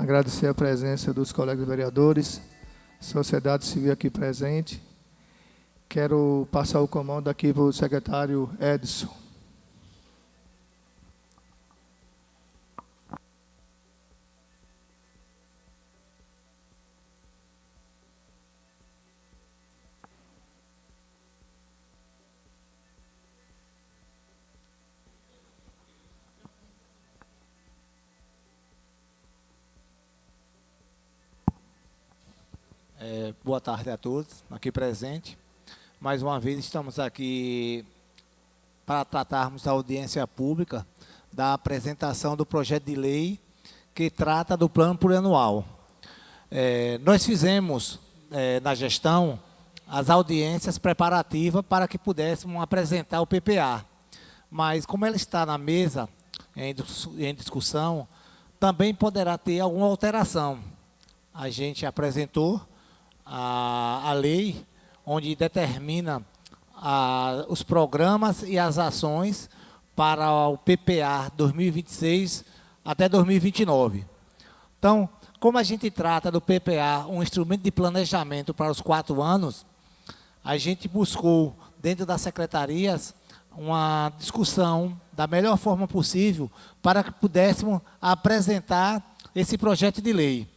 Agradecer a presença dos colegas vereadores, sociedade civil aqui presente. Quero passar o comando aqui para o secretário Edson. Boa tarde a todos aqui presentes. Mais uma vez estamos aqui para tratarmos da audiência pública da apresentação do projeto de lei que trata do plano plurianual. Nós fizemos na gestão as audiências preparativas para que pudéssemos apresentar o PPA, mas como ela está na mesa em discussão, também poderá ter alguma alteração. A gente apresentou a lei, onde determina os programas e as ações para o PPA 2026 até 2029. Então, como a gente trata do PPA, um instrumento de planejamento para os 4 anos, a gente buscou, dentro das secretarias, uma discussão da melhor forma possível para que pudéssemos apresentar esse projeto de lei.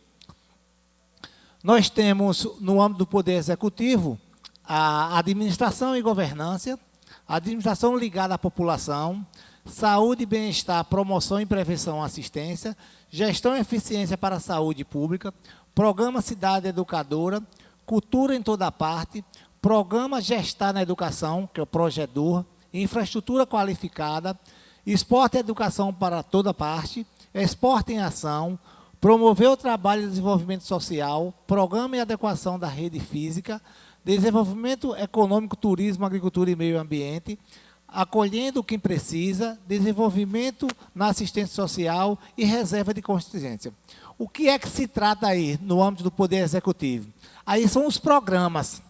Nós temos, no âmbito do Poder Executivo, a administração e governança, a administração ligada à população, saúde e bem-estar, promoção e prevenção e assistência, gestão e eficiência para a saúde pública, programa Cidade Educadora, cultura em toda parte, programa Gestar na Educação, que é o Progedur, infraestrutura qualificada, esporte e educação para toda parte, esporte em ação, promover o trabalho e desenvolvimento social, programa e adequação da rede física, desenvolvimento econômico, turismo, agricultura e meio ambiente, acolhendo quem precisa, desenvolvimento na assistência social e reserva de contingência. O que é que se trata aí no âmbito do Poder Executivo? Aí são os programas.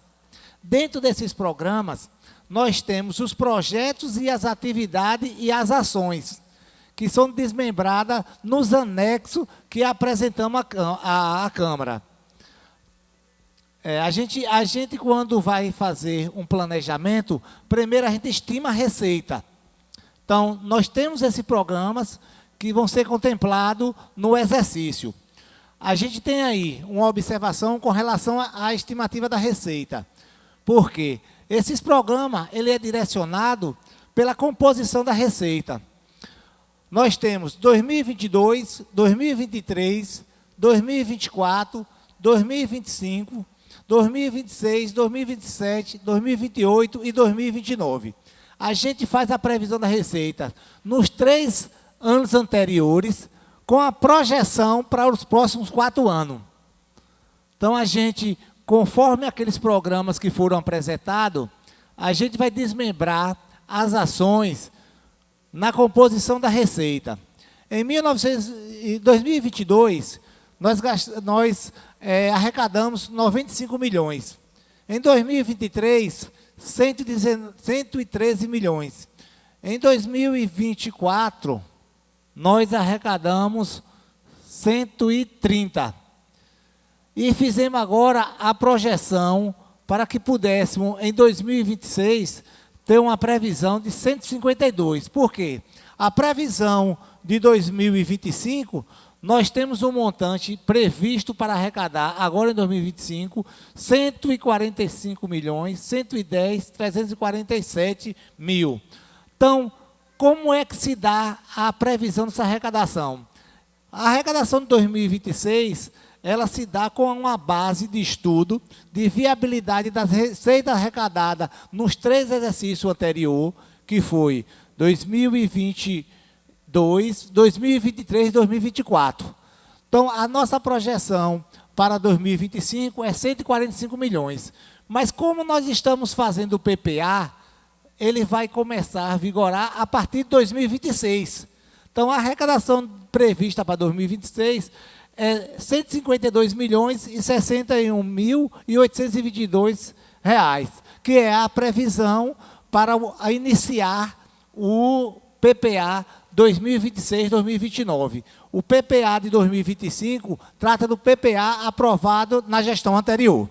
Dentro desses programas, nós temos os projetos e as atividades e as ações, que são desmembradas nos anexos que apresentamos à Câmara. A gente, quando vai fazer um planejamento, primeiro a gente estima a receita. Então, nós temos esses programas que vão ser contemplados no exercício. A gente tem aí uma observação com relação à estimativa da receita. Por quê? Esses programas, ele é direcionado pela composição da receita. Nós temos 2022, 2023, 2024, 2025, 2026, 2027, 2028 e 2029. A gente faz a previsão da receita nos 3 anos anteriores, com a projeção para os próximos 4 anos. Então, a gente, conforme aqueles programas que foram apresentados, a gente vai desmembrar as ações na composição da receita. Em 2022, nós arrecadamos 95 milhões. Em 2023, 113 milhões. Em 2024, nós arrecadamos 130. E fizemos agora a projeção para que pudéssemos, em 2026, ter uma previsão de 152. Por quê? A previsão de 2025, nós temos um montante previsto para arrecadar, agora em 2025, 145 milhões, 110, 347 mil. Então, como é que se dá a previsão dessa arrecadação? A arrecadação de 2026, ela se dá com uma base de estudo de viabilidade das receitas arrecadadas nos 3 exercícios anteriores, que foi 2022, 2023 e 2024. Então, a nossa projeção para 2025 é 145 milhões. Mas como nós estamos fazendo o PPA, ele vai começar a vigorar a partir de 2026. Então, a arrecadação prevista para 2026 é 152 milhões e 61.822 reais, que é a previsão para iniciar o PPA 2026, 2029. O PPA de 2025 trata do PPA aprovado na gestão anterior.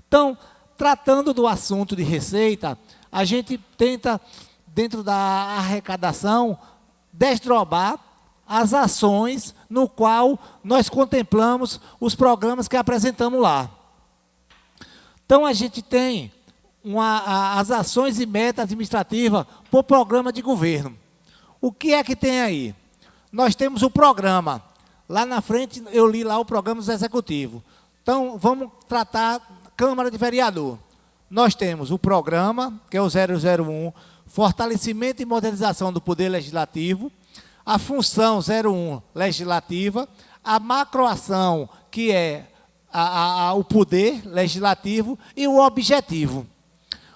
Então, tratando do assunto de receita, a gente tenta, dentro da arrecadação, desdobrar as ações no qual nós contemplamos os programas que apresentamos lá. Então, a gente tem as ações e metas administrativas por programa de governo. O que é que tem aí? Nós temos o programa. Lá na frente, eu li lá o programa do Executivo. Então, vamos tratar Câmara de Vereador. Nós temos o programa, que é o 001, Fortalecimento e Modernização do Poder Legislativo, a função 01, Legislativa, a macroação, que é o Poder Legislativo, e o Objetivo.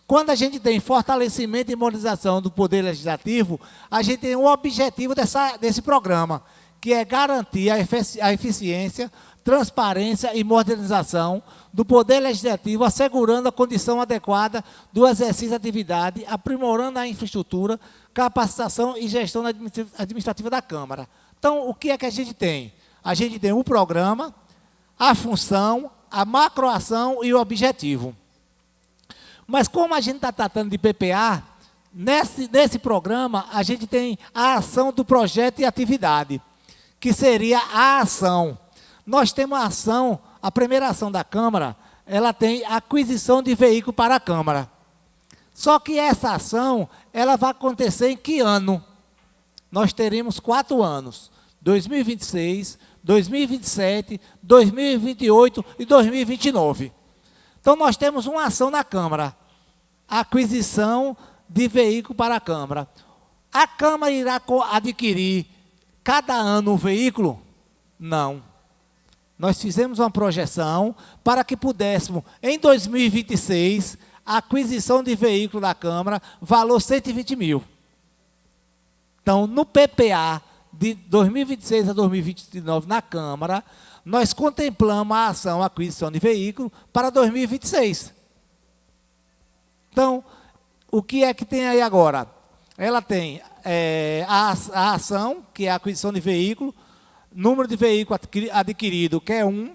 Quando a gente tem fortalecimento e modernização do Poder Legislativo, a gente tem o objetivo desse programa, que é garantir a eficiência, transparência e modernização do Poder Legislativo, assegurando a condição adequada do exercício da atividade, aprimorando a infraestrutura, capacitação e gestão administrativa da Câmara. Então, o que é que a gente tem? A gente tem o programa, a função, a macroação e o objetivo. Mas como a gente está tratando de PPA, nesse programa a gente tem a ação do projeto e atividade, que seria a ação. Nós temos a ação, a primeira ação da Câmara, ela tem aquisição de veículo para a Câmara. Só que essa ação, ela vai acontecer em que ano? Nós teremos 4 anos, 2026, 2027, 2028 e 2029. Então, nós temos uma ação na Câmara, aquisição de veículo para a Câmara. A Câmara irá adquirir cada ano um veículo? Não. Nós fizemos uma projeção para que pudéssemos, em 2026, a aquisição de veículo da Câmara, valor 120 mil. Então, no PPA de 2026 a 2029 na Câmara, nós contemplamos a ação aquisição de veículo para 2026. Então, o que é que tem aí agora? Ela tem a ação, que é a aquisição de veículo, número de veículo adquirido, que é 1,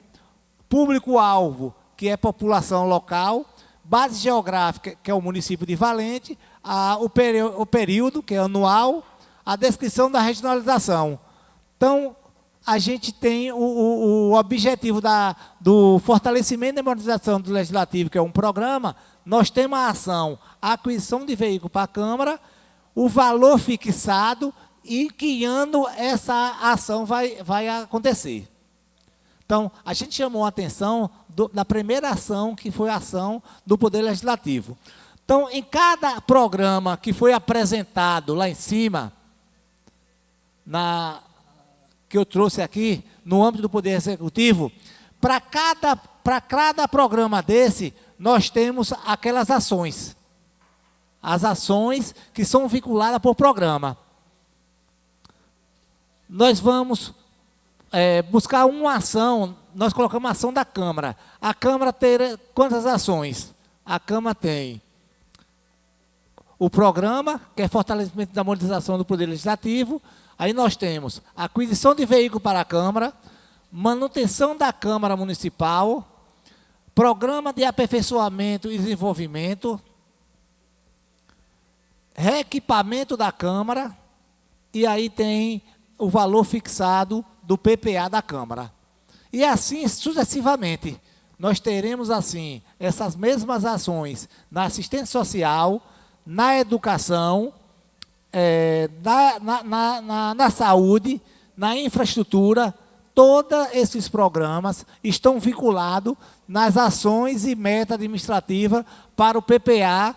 público-alvo, que é população local, base geográfica, que é o município de Valente, o período, que é anual, a descrição da regionalização. Então, a gente tem o objetivo do fortalecimento e modernização do Legislativo, que é um programa. Nós temos a ação, a aquisição de veículo para a Câmara, o valor fixado e que ano essa ação vai acontecer. Então, a gente chamou a atenção da primeira ação, que foi a ação do Poder Legislativo. Então, em cada programa que foi apresentado lá em cima, que eu trouxe aqui, no âmbito do Poder Executivo, para cada programa desse, nós temos aquelas ações. As ações que são vinculadas por programa. Nós vamos buscar uma ação, nós colocamos uma ação da Câmara. A Câmara tem quantas ações? A Câmara tem o programa, que é fortalecimento da modernização do Poder Legislativo. Aí nós temos aquisição de veículo para a Câmara, manutenção da Câmara Municipal, programa de aperfeiçoamento e desenvolvimento, reequipamento da Câmara, e aí tem o valor fixado do PPA da Câmara. E assim sucessivamente, nós teremos assim, essas mesmas ações na assistência social, na educação, na saúde, na infraestrutura. Todos esses programas estão vinculados nas ações e metas administrativas para o PPA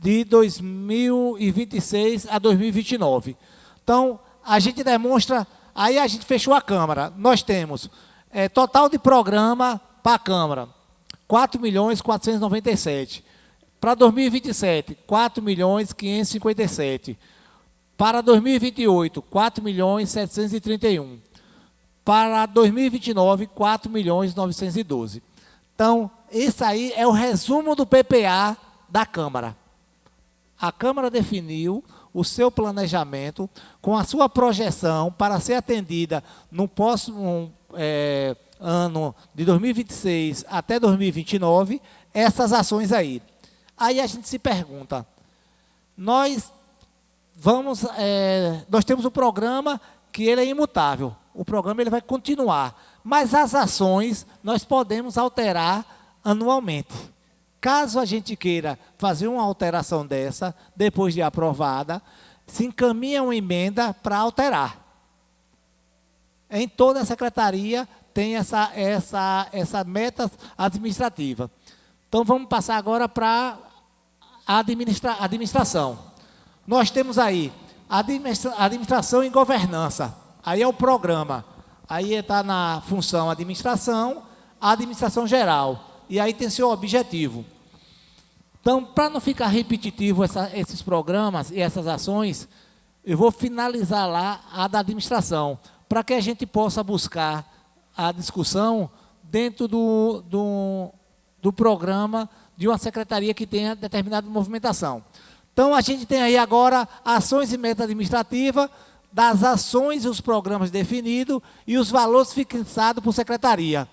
de 2026 a 2029. Então, a gente demonstra, aí a gente fechou a Câmara. Nós temos total de programa para a Câmara, 4.497. Para 2027, 4.557. Para 2028, 4.731. Para 2029, 4.912. Então, isso aí é o resumo do PPA da Câmara. A Câmara definiu o seu planejamento, com a sua projeção para ser atendida no próximo ano de 2026 até 2029, essas ações aí. Aí a gente se pergunta, nós temos um programa que ele é imutável, o programa ele vai continuar, mas as ações nós podemos alterar anualmente. Caso a gente queira fazer uma alteração dessa, depois de aprovada, se encaminha uma emenda para alterar. Em toda a secretaria tem essa meta administrativa. Então, vamos passar agora para a administração. Nós temos aí administração e governança. Aí é o programa. Aí está na função administração geral. E aí tem seu objetivo. Então, para não ficar repetitivo esses programas e essas ações, eu vou finalizar lá a da administração, para que a gente possa buscar a discussão dentro do programa de uma secretaria que tenha determinada movimentação. Então, a gente tem aí agora ações e metas administrativas, das ações e os programas definidos e os valores fixados por secretaria.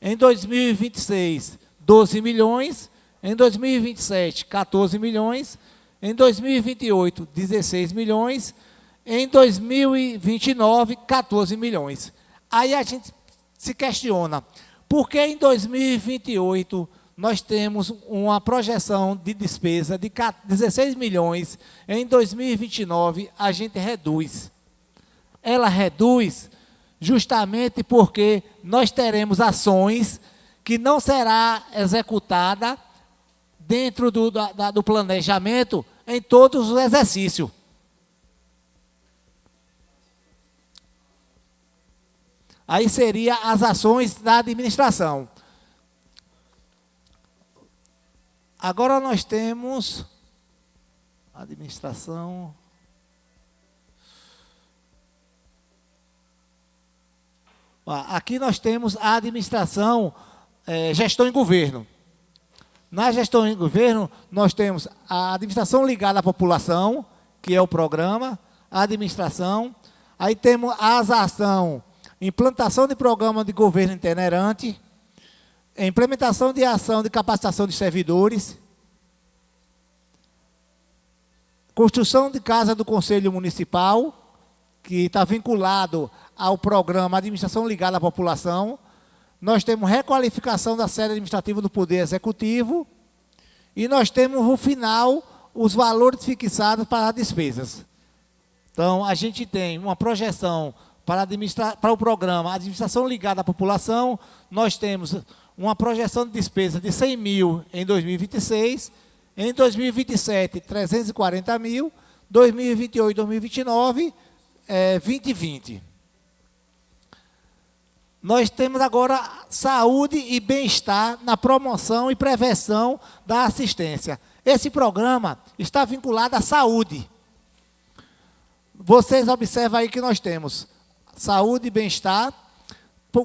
Em 2026, 12 milhões, em 2027, 14 milhões, em 2028, 16 milhões, em 2029, 14 milhões. Aí a gente se questiona, por que em 2028 nós temos uma projeção de despesa de 16 milhões, em 2029 a gente reduz? Ela reduz justamente porque nós teremos ações que não será executada dentro do planejamento em todos os exercícios. Aí seria as ações da administração. Agora nós temos administração. Aqui nós temos a administração, gestão e governo. Na gestão e governo, nós temos a administração ligada à população, que é o programa, a administração. Aí temos as ações, implantação de programa de governo itinerante, implementação de ação de capacitação de servidores, construção de casa do Conselho Municipal, que está vinculado ao programa Administração Ligada à População. Nós temos requalificação da sede administrativa do Poder Executivo e nós temos, no final, os valores fixados para as despesas. Então, a gente tem uma projeção para o programa Administração Ligada à População, nós temos uma projeção de despesa de 100 mil em 2026, em 2027, 340 mil, 2028, 2029, 2020. Nós temos agora saúde e bem-estar na promoção e prevenção da assistência. Esse programa está vinculado à saúde. Vocês observam aí que nós temos saúde e bem-estar,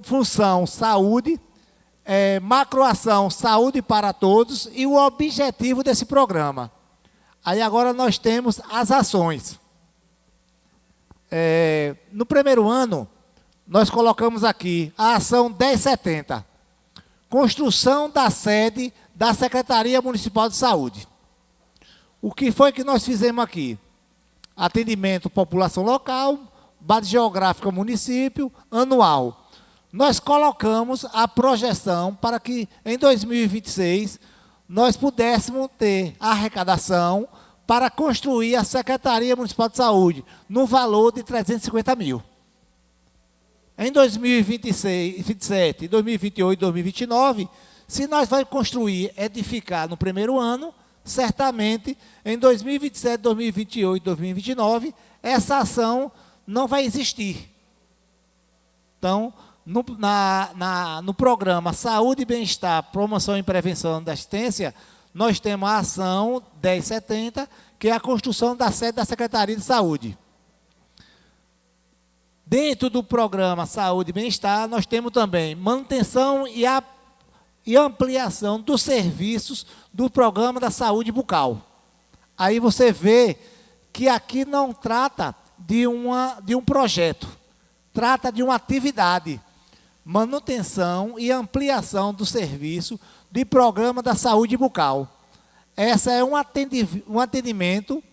função saúde, macroação saúde para todos e o objetivo desse programa. Aí agora nós temos as ações. No primeiro ano, nós colocamos aqui a ação 1070, construção da sede da Secretaria Municipal de Saúde. O que foi que nós fizemos aqui? Atendimento população local, base geográfica município, anual. Nós colocamos a projeção para que em 2026 nós pudéssemos ter a arrecadação para construir a Secretaria Municipal de Saúde no valor de 350 mil. Em 2026, 2027, 2028, 2029, se nós vamos construir, edificar no primeiro ano, certamente em 2027, 2028, 2029, essa ação não vai existir. Então, no programa Saúde e Bem-Estar, Promoção e Prevenção da Assistência, nós temos a ação 1070, que é a construção da sede da Secretaria de Saúde. Dentro do programa Saúde e Bem-Estar, nós temos também manutenção e ampliação dos serviços do programa da saúde bucal. Aí você vê que aqui não trata de um projeto, trata de uma atividade, manutenção e ampliação do serviço de programa da saúde bucal. Essa é um atendimento,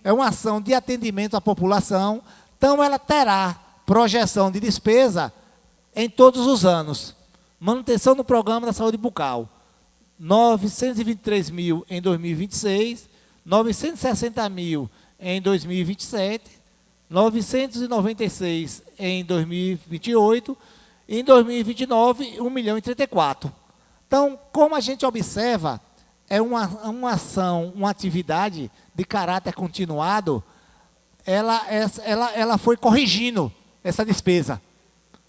é uma ação de atendimento à população, então ela terá projeção de despesa em todos os anos. Manutenção do programa da saúde bucal, 923 mil em 2026, 960 mil em 2027, 996 em 2028, e em 2029, 1 milhão e 34. Então, como a gente observa, é uma ação, uma atividade de caráter continuado, ela foi corrigindo essa despesa,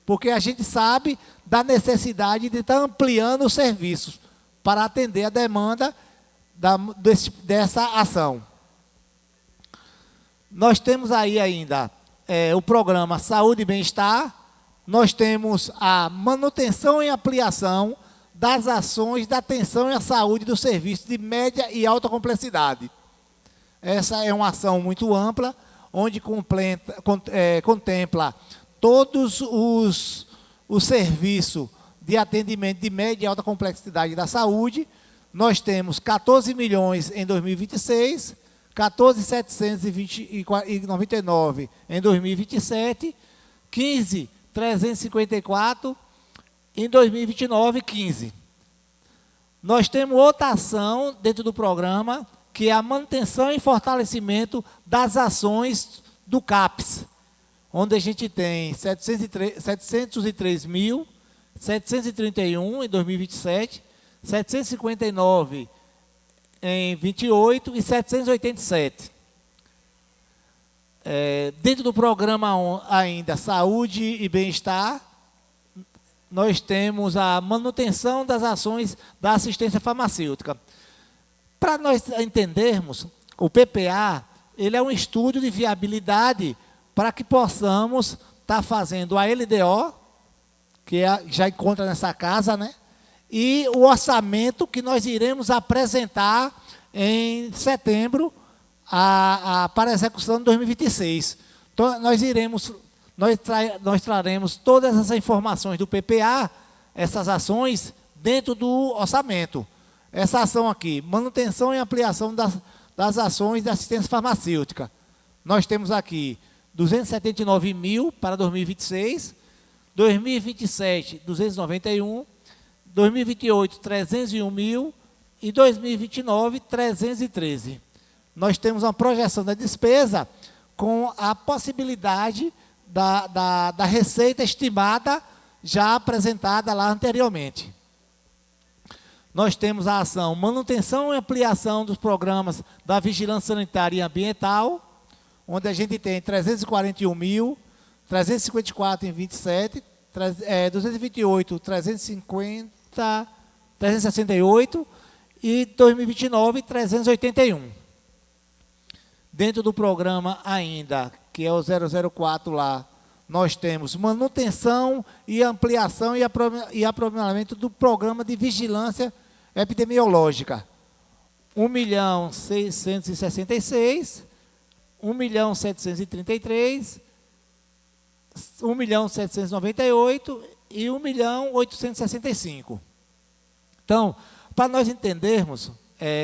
porque a gente sabe da necessidade de estar ampliando os serviços para atender a demanda dessa ação. Nós temos aí ainda o programa Saúde e Bem-Estar, nós temos a manutenção e ampliação das ações da atenção e a saúde do serviço de média e alta complexidade. Essa é uma ação muito ampla, onde contempla todos os serviços de atendimento de média e alta complexidade da saúde. Nós temos 14 milhões em 2026, 14.799 em 2027, 15.354 em 2029, 15. Nós temos outra ação dentro do programa, que é a manutenção e fortalecimento das ações do CAPES, onde a gente tem 703.731 em 2027, 759 em 28 e 787. Dentro do programa ainda Saúde e Bem-Estar, nós temos a manutenção das ações da assistência farmacêutica. Para nós entendermos, o PPA, ele é um estudo de viabilidade para que possamos estar fazendo a LDO, que já encontra nessa casa, né? E o orçamento que nós iremos apresentar em setembro para a execução de 2026. Então, nós traremos todas essas informações do PPA, essas ações, dentro do orçamento. Essa ação aqui, manutenção e ampliação das ações de assistência farmacêutica. Nós temos aqui 279 mil para 2026, 2027, 291, 2028, 301 mil e 2029, 313. Nós temos uma projeção da despesa com a possibilidade da receita estimada já apresentada lá anteriormente. Nós temos a ação manutenção e ampliação dos programas da vigilância sanitária e ambiental, onde a gente tem 341 mil, 354 em 27, 228, 350, 368 e 2029, 381. Dentro do programa ainda, que é o 004 lá, nós temos manutenção e ampliação e aprimoramento do programa de vigilância epidemiológica. 1.666, 1.733, 1.798 e 1.865. Então, para nós entendermos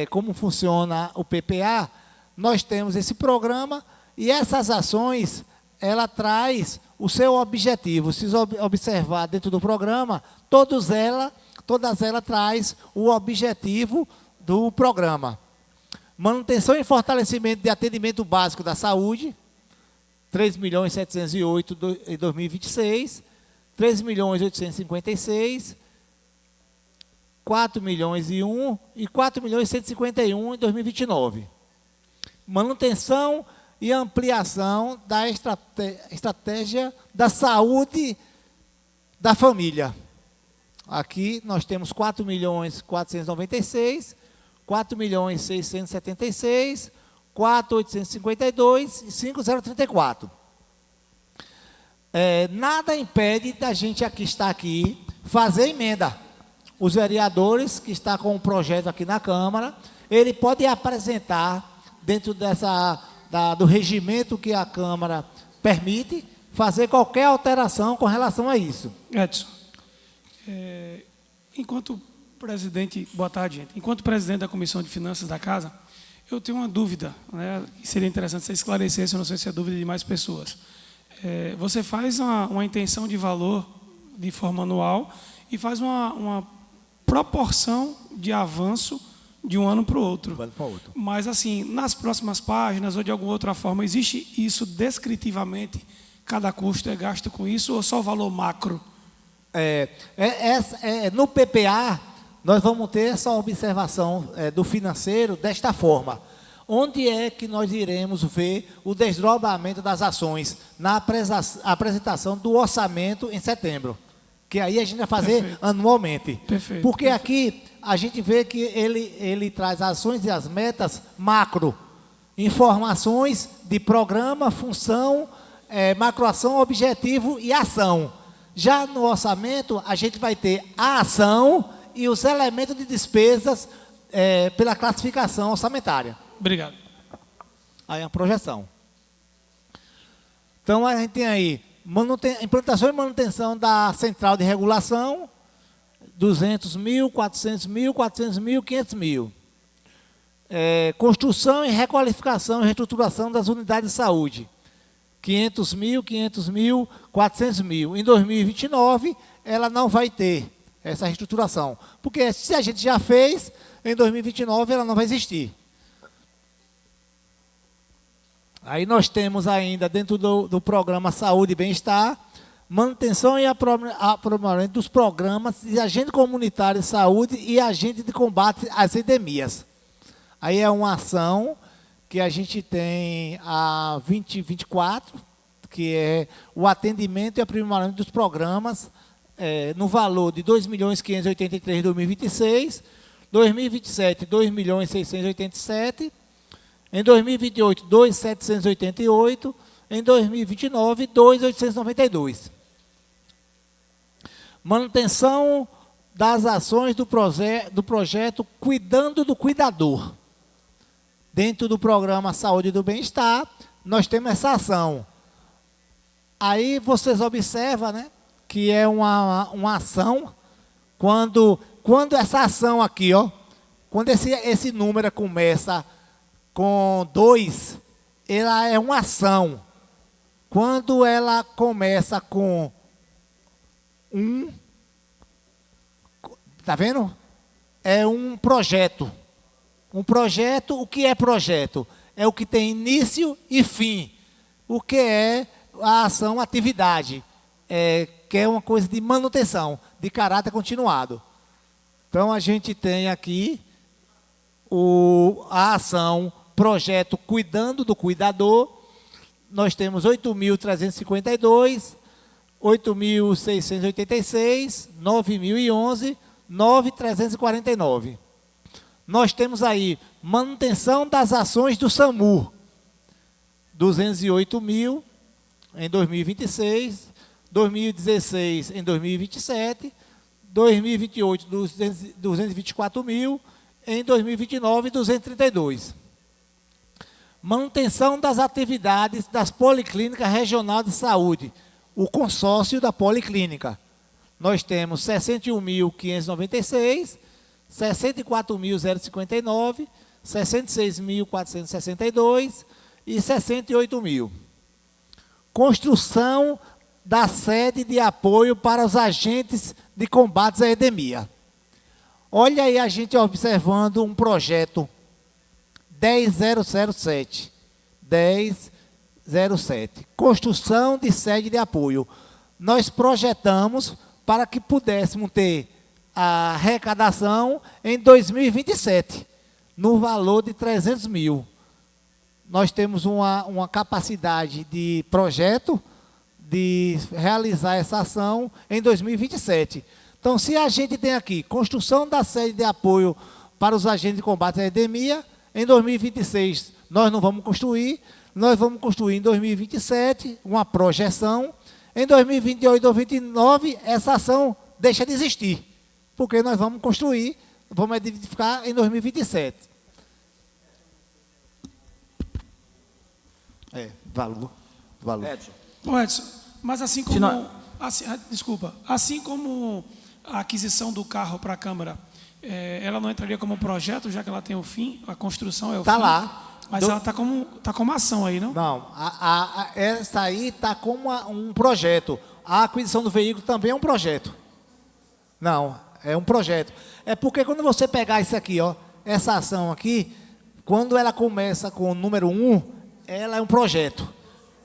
como funciona o PPA, nós temos esse programa e essas ações, ela traz o seu objetivo. Se observar dentro do programa, todas elas traz o objetivo do programa. Manutenção e fortalecimento de atendimento básico da saúde, 3.708 em 2026, 3.856, 4.001 e 4.151 em 2029. Manutenção e ampliação da estratégia da saúde da família. Aqui nós temos 4.496, 4.676, 4.852 e 5.034. Nada impede da gente estar aqui fazer emenda. Os vereadores que estão com o projeto aqui na Câmara, ele pode apresentar dentro do regimento que a Câmara permite, fazer qualquer alteração com relação a isso. Edson, enquanto presidente, boa tarde, gente. Enquanto presidente da Comissão de Finanças da Casa, eu tenho uma dúvida, né? Seria interessante você esclarecesse, eu não sei se é dúvida de mais pessoas. Você faz uma intenção de valor de forma anual e faz uma proporção de avanço de um ano para o outro. Mas, assim, nas próximas páginas ou de alguma outra forma, existe isso descritivamente? Cada custo é gasto com isso ou só o valor macro? No PPA, nós vamos ter essa observação do financeiro desta forma. Onde é que nós iremos ver o desdobramento das ações? Na apresentação do orçamento em setembro. Que aí a gente vai fazer anualmente. Perfeito. Porque aqui a gente vê que ele traz ações e as metas macro. Informações de programa, função, macroação, objetivo e ação. Já no orçamento, a gente vai ter a ação e os elementos de despesas pela classificação orçamentária. Obrigado. Aí a projeção. Então, a gente tem aí implantação e manutenção da central de regulação, 200 mil, 400 mil, 400 mil, 500 mil. Construção e requalificação e reestruturação das unidades de saúde, 500 mil, 500 mil, 400 mil. Em 2029, ela não vai ter essa reestruturação, porque se a gente já fez, em 2029 ela não vai existir. Aí nós temos ainda, dentro do programa Saúde e Bem-Estar, manutenção e aprimoramento dos programas de agente comunitário de saúde e agente de combate às endemias. Aí é uma ação que a gente tem a 2024, que é o atendimento e aprimoramento dos programas, no valor de 2.583.000 em 2026, 2027, 2.687.000, em 2028, 2.788, em 2029, 2.892. Manutenção das ações do projeto Cuidando do Cuidador. Dentro do programa Saúde e do Bem-Estar, nós temos essa ação. Aí vocês observam, né, que é uma ação, quando essa ação aqui, ó, quando esse número começa com 2, ela é uma ação. Quando ela começa com 1, tá vendo? É um projeto. Um projeto, o que é projeto? É o que tem início e fim. O que é a ação, atividade? Que é uma coisa de manutenção, de caráter continuado. Então, a gente tem aqui a ação, projeto Cuidando do Cuidador. Nós temos 8.352, 8.686, 9.011, 9.349. Nós temos aí manutenção das ações do SAMU, 208 mil em 2026, 2016 em 2027, 2028, 224 mil, em 2029, 232. Manutenção das atividades das Policlínicas Regional de Saúde, o consórcio da Policlínica. Nós temos 61.596, 64.059, 66.462 e 68 mil. Construção da sede de apoio para os agentes de combate à endemia. Olha aí a gente observando um projeto 10007. 1007. Construção de sede de apoio. Nós projetamos para que pudéssemos ter a arrecadação em 2027, no valor de 300 mil. Nós temos uma capacidade de projeto de realizar essa ação em 2027. Então, se a gente tem aqui construção da sede de apoio para os agentes de combate à endemia, em 2026 nós não vamos construir, nós vamos construir em 2027 uma projeção, em 2028 ou 2029 essa ação deixa de existir, porque nós vamos construir, vamos edificar em 2027. Valor. Edson. Ô, Edson, mas assim como... Se não- desculpa. Assim como a aquisição do carro para a Câmara, ela não entraria como projeto, já que ela tem o fim, a construção é o Tá fim? lá. Mas ela está como ação aí, não? Não, essa aí está como um projeto. A aquisição do veículo também é um projeto. Não, é um projeto. É porque quando você pegar isso aqui, ó, essa ação aqui, quando ela começa com o número 1, ela é um projeto.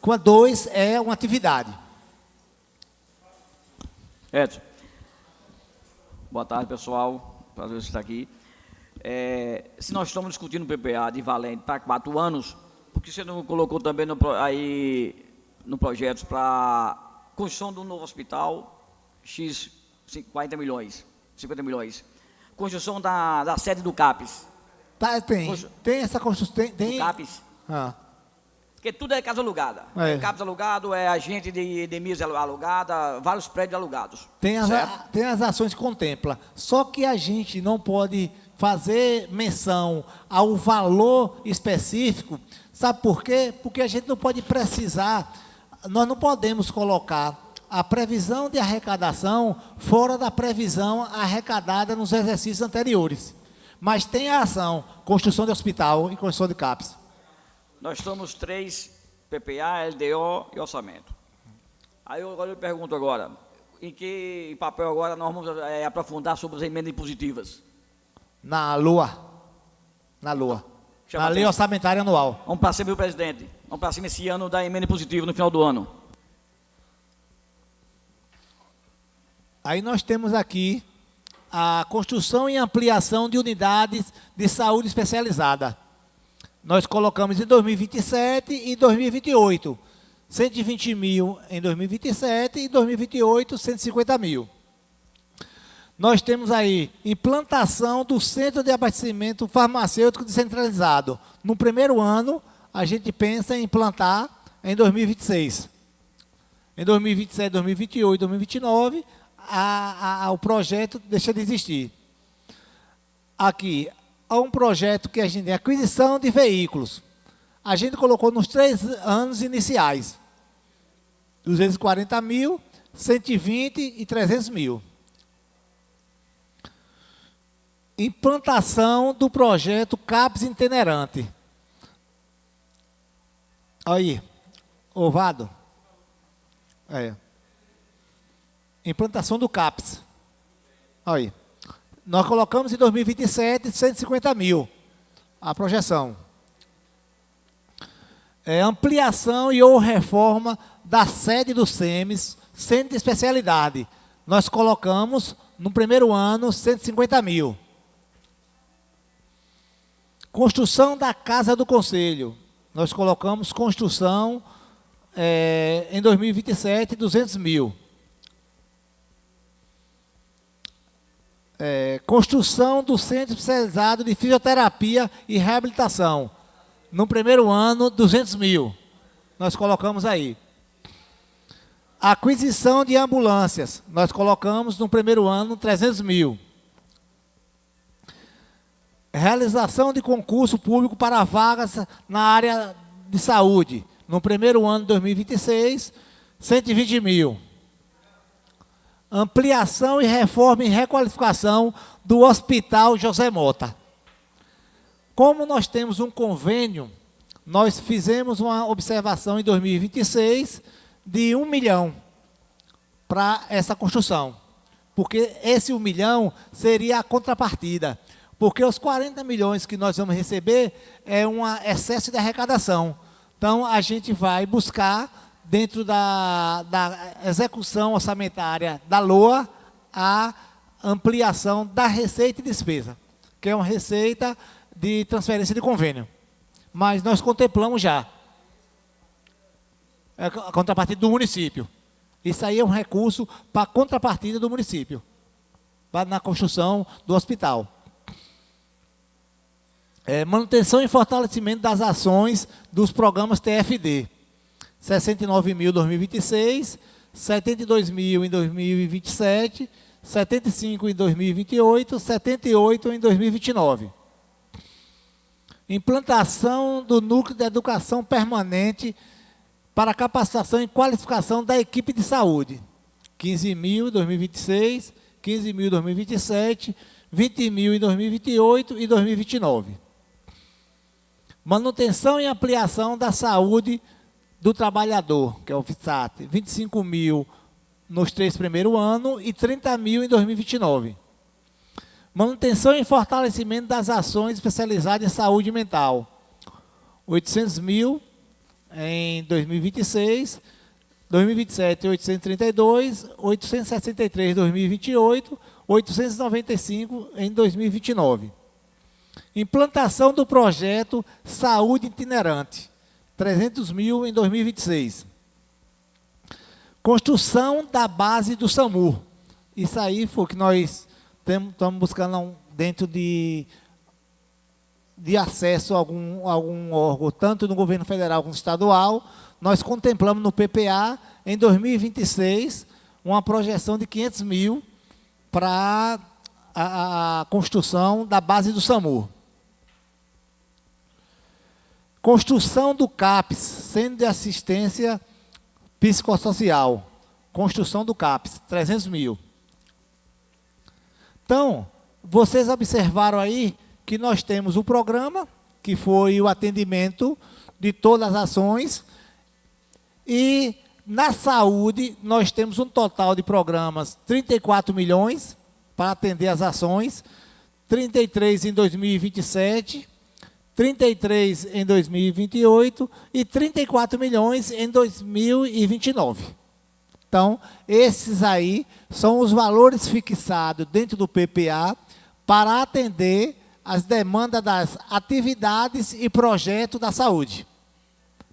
Com a 2 é uma atividade. Edson. Boa tarde, pessoal. Prazer estar aqui. Se nós estamos discutindo o PPA de Valente para 4 anos, por que você não colocou também no projeto para construção de um novo hospital, X 40 milhões, 50 milhões. Construção da sede do CAPES. Tá, tem essa construção. Tem. Do CAPES. Ah. Porque tudo é casa alugada. É CAPES alugado, é agente de MIS alugada, vários prédios alugados. Tem as ações que contempla. Só que a gente não pode fazer menção ao valor específico. Sabe por quê? Porque a gente não pode precisar, nós não podemos colocar a previsão de arrecadação fora da previsão arrecadada nos exercícios anteriores. Mas tem a ação, construção de hospital e construção de CAPES. Nós somos 3, PPA, LDO e orçamento. Aí agora eu pergunto agora, em que papel agora nós vamos aprofundar sobre as emendas impositivas? Na LOA. Na LOA. Chama Na Lei atenção. Orçamentária Anual. Vamos para cima, meu presidente. Vamos para cima esse ano da emenda impositiva no final do ano. Aí nós temos aqui a construção e ampliação de unidades de saúde especializada. Nós colocamos em 2027 e 2028. 120 mil em 2027 e 2028, 150 mil. Nós temos aí implantação do Centro de Abastecimento Farmacêutico Descentralizado. No primeiro ano, a gente pensa em implantar em 2026. Em 2027, 2028, 2029, o projeto deixa de existir. Aqui, há um projeto que a gente tem, aquisição de veículos. A gente colocou nos 3 anos iniciais. 240 mil, 120 e 300 mil. Implantação do projeto CAPES itinerante. Aí, Ovado. Implantação do CAPES. Aí. Nós colocamos em 2027 150 mil. A projeção. Ampliação e ou reforma da sede do SEMES, Centro de Especialidade. Nós colocamos, no primeiro ano, 150 mil. Construção da Casa do Conselho. Nós colocamos construção em 2027, 200 mil. Construção do Centro Especializado de Fisioterapia e Reabilitação. No primeiro ano, 200 mil. Nós colocamos aí. Aquisição de ambulâncias. Nós colocamos no primeiro ano, 300 mil. Realização de concurso público para vagas na área de saúde. No primeiro ano de 2026, 120 mil. Ampliação e reforma e requalificação do Hospital José Mota. Como nós temos um convênio, nós fizemos uma observação em 2026 de 1 milhão para essa construção. Porque esse 1 milhão seria a contrapartida. Porque os 40 milhões que nós vamos receber é um excesso de arrecadação. Então, a gente vai buscar, dentro da execução orçamentária da LOA, a ampliação da receita e despesa, que é uma receita de transferência de convênio. Mas nós contemplamos já a contrapartida do município. Isso aí é um recurso para a contrapartida do município, na construção do hospital. Manutenção e fortalecimento das ações dos programas TFD. 69 mil em 2026, 72 mil em 2027, 75 em 2028, 78 em 2029. Implantação do Núcleo de Educação Permanente para capacitação e qualificação da equipe de saúde. 15 mil em 2026, 15 mil em 2027, 20 mil em 2028 e 2029. Manutenção e ampliação da saúde do trabalhador, que é o FISAT, 25 mil nos 3 primeiros anos e 30 mil em 2029. Manutenção e fortalecimento das ações especializadas em saúde mental, 800 mil em 2026, 2027, 832, 863 em 2028, 895 em 2029. Implantação do projeto Saúde Itinerante, 300 mil em 2026. Construção da base do SAMU. Isso aí foi o que nós estamos buscando dentro de acesso a algum órgão, tanto no governo federal como estadual. Nós contemplamos no PPA, em 2026, uma projeção de 500 mil para a construção da base do SAMU. Construção do CAPS, Centro de Assistência Psicossocial. Construção do CAPS, 300 mil. Então, vocês observaram aí que nós temos o programa, que foi o atendimento de todas as ações, e na saúde nós temos um total de programas, 34 milhões para atender as ações, 33 em 2027, 33 em 2028 e 34 milhões em 2029. Então, esses aí são os valores fixados dentro do PPA para atender as demandas das atividades e projetos da saúde.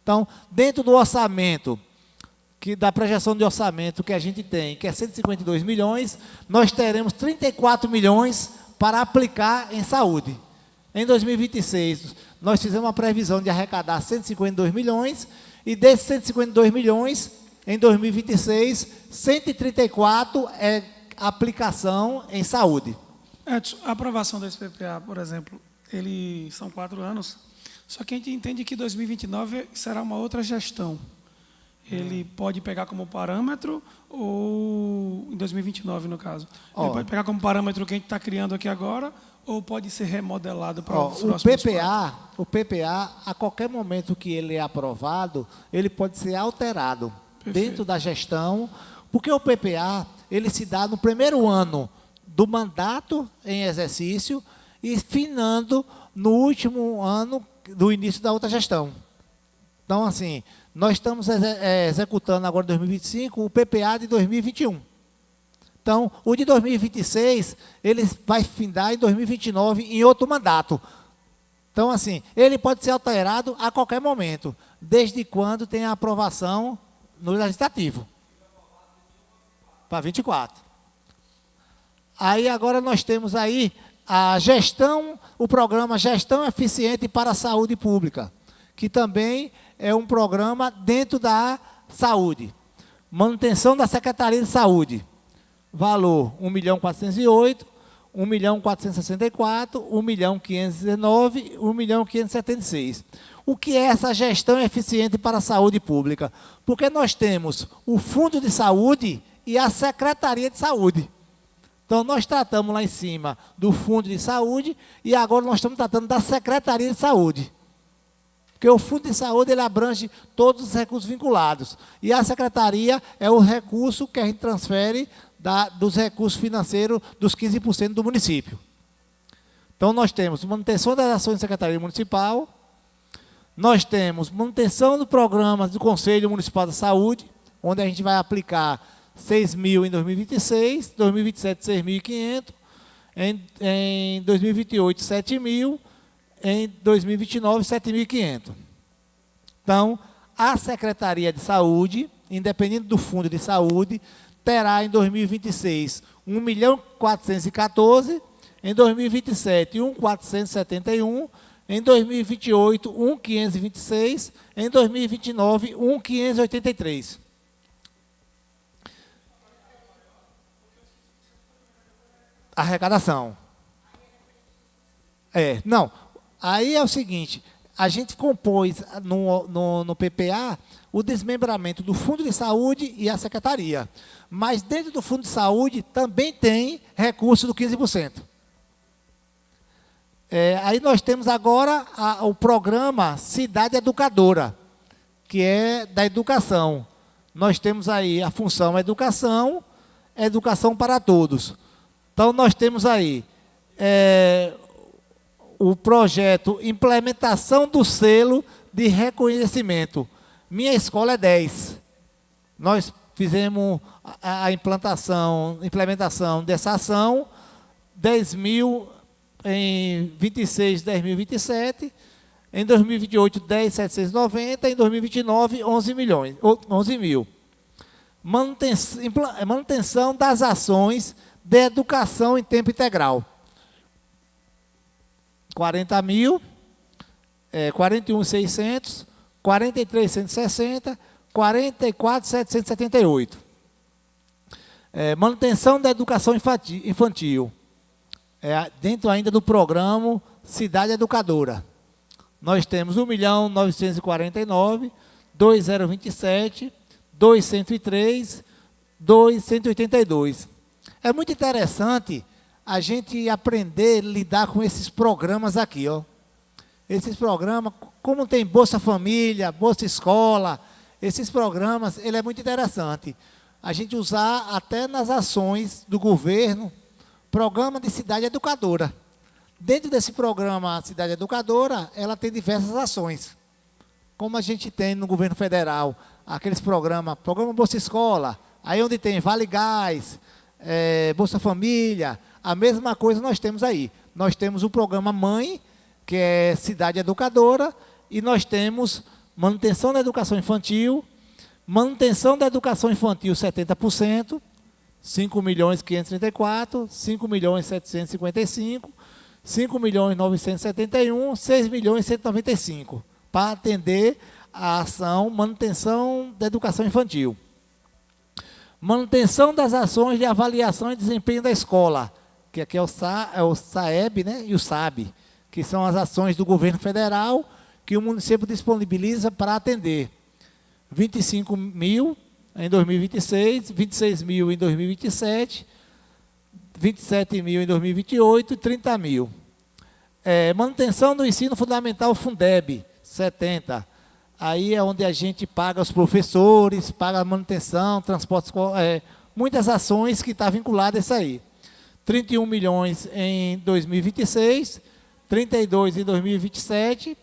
Então, dentro do orçamento, da projeção de orçamento que a gente tem, que é 152 milhões, nós teremos 34 milhões para aplicar em saúde. Em 2026, nós fizemos uma previsão de arrecadar 152 milhões, e desses 152 milhões, em 2026, 134 é aplicação em saúde. Edson, a aprovação desse PPA, por exemplo, são 4 anos, só que a gente entende que 2029 será uma outra gestão. Ele pode pegar como parâmetro, ou em 2029, no caso, ele pode pegar como parâmetro o que a gente está criando aqui agora, ou pode ser remodelado para os próximos o PPA, a qualquer momento que ele é aprovado, ele pode ser alterado. Perfeito. Dentro da gestão, porque o PPA, ele se dá no primeiro ano do mandato em exercício e finando no último ano do início da outra gestão. Então, assim, nós estamos executando agora em 2025 o PPA de 2021. Então, o de 2026, ele vai findar em 2029 em outro mandato. Então, assim, ele pode ser alterado a qualquer momento, desde quando tem a aprovação no legislativo. Para 24. Aí, agora nós temos aí a gestão, o programa Gestão Eficiente para a Saúde Pública, que também é um programa dentro da saúde. Manutenção da Secretaria de Saúde. Valor 1.408.000, 1.464.000, 1.519.000, 1.576.000. O que é essa gestão eficiente para a saúde pública? Porque nós temos o Fundo de Saúde e a Secretaria de Saúde. Então, nós tratamos lá em cima do Fundo de Saúde e agora nós estamos tratando da Secretaria de Saúde. Porque o Fundo de Saúde, ele abrange todos os recursos vinculados. E a Secretaria é o recurso que a gente transfere dos recursos financeiros dos 15% do município. Então, nós temos manutenção das ações da Secretaria Municipal, nós temos manutenção do programa do Conselho Municipal da Saúde, onde a gente vai aplicar 6.000 em 2026, 2027, 6.500, em 2028, 7.000, em 2029, 7.500. Então, a Secretaria de Saúde, independente do Fundo de Saúde, terá em 2026 1.414.000, em 2027 1.471, em 2028 1.526, em 2029 1.583. Arrecadação. Não, Aí é o seguinte, a gente compôs no PPA o desmembramento do Fundo de Saúde e a Secretaria. Mas dentro do Fundo de Saúde também tem recurso do 15%. Aí nós temos agora o programa Cidade Educadora, que é da educação. Nós temos aí a função educação para todos. Então, nós temos aí o projeto Implementação do Selo de Reconhecimento. Minha Escola é 10. Nós fizemos a implementação dessa ação, 10 mil em 26, 10.027, em 2028, 10.790, em 2029, 11 mil. Manutenção das ações de educação em tempo integral. 40 mil, 41.600, 43.160, 44.778. Manutenção da educação infantil. Dentro ainda do programa Cidade Educadora. Nós temos 1.949.000, 2.027, 2.103, 2.182. É muito interessante a gente aprender a lidar com esses programas aqui, ó. Esses programas, como tem Bolsa Família, Bolsa Escola, esses programas, ele é muito interessante. A gente usar até nas ações do governo, programa de Cidade Educadora. Dentro desse programa Cidade Educadora, ela tem diversas ações. Como a gente tem no governo federal, aqueles programa Bolsa Escola, aí onde tem Vale Gás, Bolsa Família, a mesma coisa nós temos aí. Nós temos o programa Mãe, que é Cidade Educadora, e nós temos manutenção da educação infantil 70%, 5.534.000, 5.755.000, 5.971.000, 6.195.000, para atender a ação manutenção da educação infantil. Manutenção das ações de avaliação e desempenho da escola, que aqui é o SAEB, né, e o SAB, que são as ações do governo federal que o município disponibiliza para atender. 25 mil em 2026, 26 mil em 2027, 27 mil em 2028 e 30 mil. Manutenção do ensino fundamental Fundeb, 70. Aí é onde a gente paga os professores, paga a manutenção, transporte escolar, muitas ações que estão vinculadas a isso aí. 31 milhões em 2026, 32 em 2027,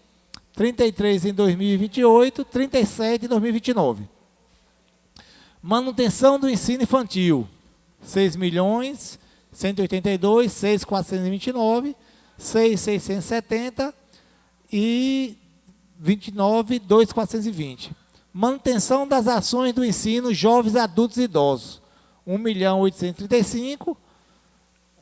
33 em 2028, 37 em 2029. Manutenção do ensino infantil, 6 milhões, 182, 6.429, 6.670 e 29, 2.420. Manutenção das ações do ensino jovens, adultos e idosos, 1.835,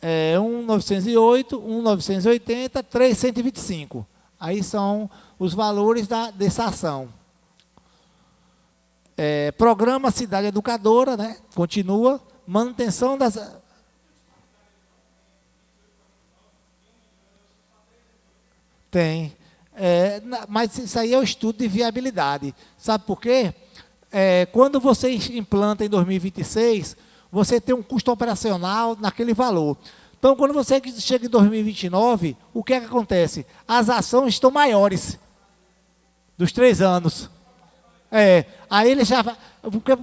1.908, 1.980, 3.125. Aí são os valores dessa ação. Programa Cidade Educadora, né? Continua. Manutenção das... Tem. Mas isso aí é o estudo de viabilidade. Sabe por quê? Quando você implanta em 2026, você tem um custo operacional naquele valor. Então, quando você chega em 2029, o que é que acontece? As ações estão maiores dos 3 anos. Aí ele já vai,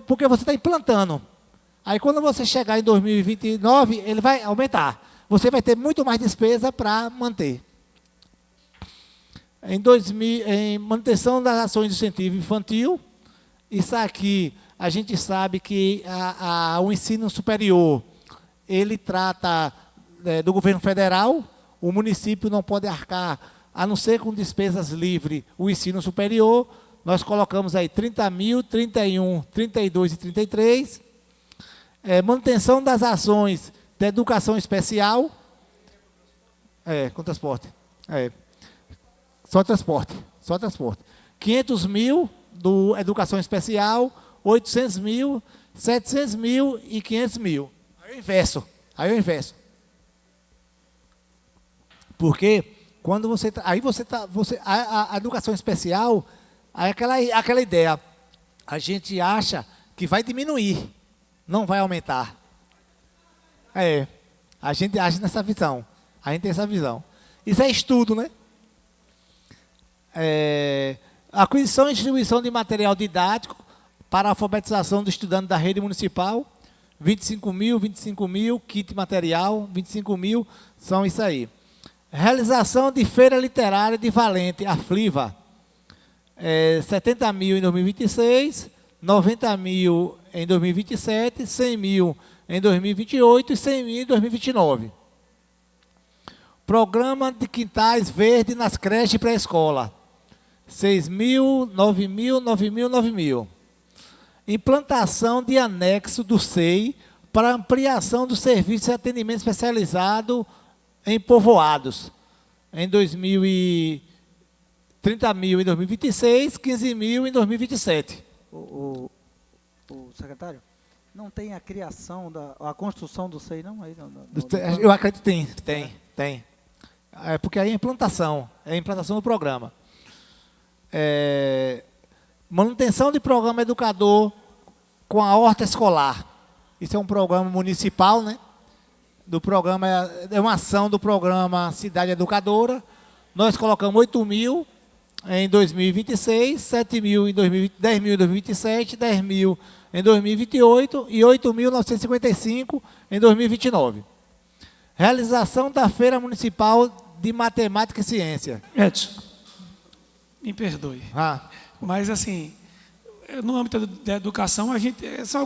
porque você está implantando. Aí quando você chegar em 2029, ele vai aumentar. Você vai ter muito mais despesa para manter. Em manutenção das ações de incentivo infantil, isso aqui, a gente sabe que o ensino superior, ele trata do governo federal, o município não pode arcar, a não ser com despesas livres, o ensino superior. Nós colocamos aí 30 mil, 31, 32 e 33. Manutenção das ações da educação especial. Com transporte. Só transporte. 500 mil do educação especial, 800 mil, 700 mil e 500 mil. Aí eu inverso. Porque Quando a educação especial, aí aquela ideia, a gente acha que vai diminuir, não vai aumentar. A gente acha nessa visão. A gente tem essa visão. Isso é estudo, né? Aquisição e distribuição de material didático para a alfabetização do estudante da rede municipal, 25 mil, kit material, 25 mil, são isso aí. Realização de feira literária de Valente, a FLIVA, 70 mil em 2026, 90 mil em 2027, 100 mil em 2028 e 100 mil em 2029. Programa de quintais verdes nas creches e pré-escola, 6 mil, 9 mil, 9 mil, 9 mil. Implantação de anexo do SEI para ampliação do serviço de atendimento especializado em povoados. Em 30 mil em 2026, 15 mil em 2027. O secretário, não tem a criação, a construção do SEI, não? Eu acredito que tem. Porque aí é a implantação do programa. Manutenção de programa educador com a horta escolar. Isso é um programa municipal, né? Do programa, é uma ação do programa Cidade Educadora. Nós colocamos 8 mil em 2026, 7 mil em 2020, 10 mil em 2027, 10 mil em 2028 e 8.955 em 2029. Realização da Feira Municipal de Matemática e Ciência. Edson, me perdoe. Mas, assim, no âmbito da educação, são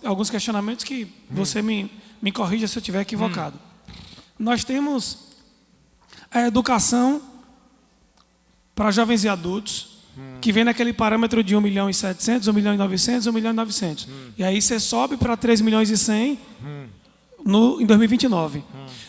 alguns questionamentos que você me corrija se eu estiver equivocado. Nós temos a educação para jovens e adultos, que vem naquele parâmetro de 1.700.000, 1.900.000, 1.900.000. E aí você sobe para 3.100.000 em 2029.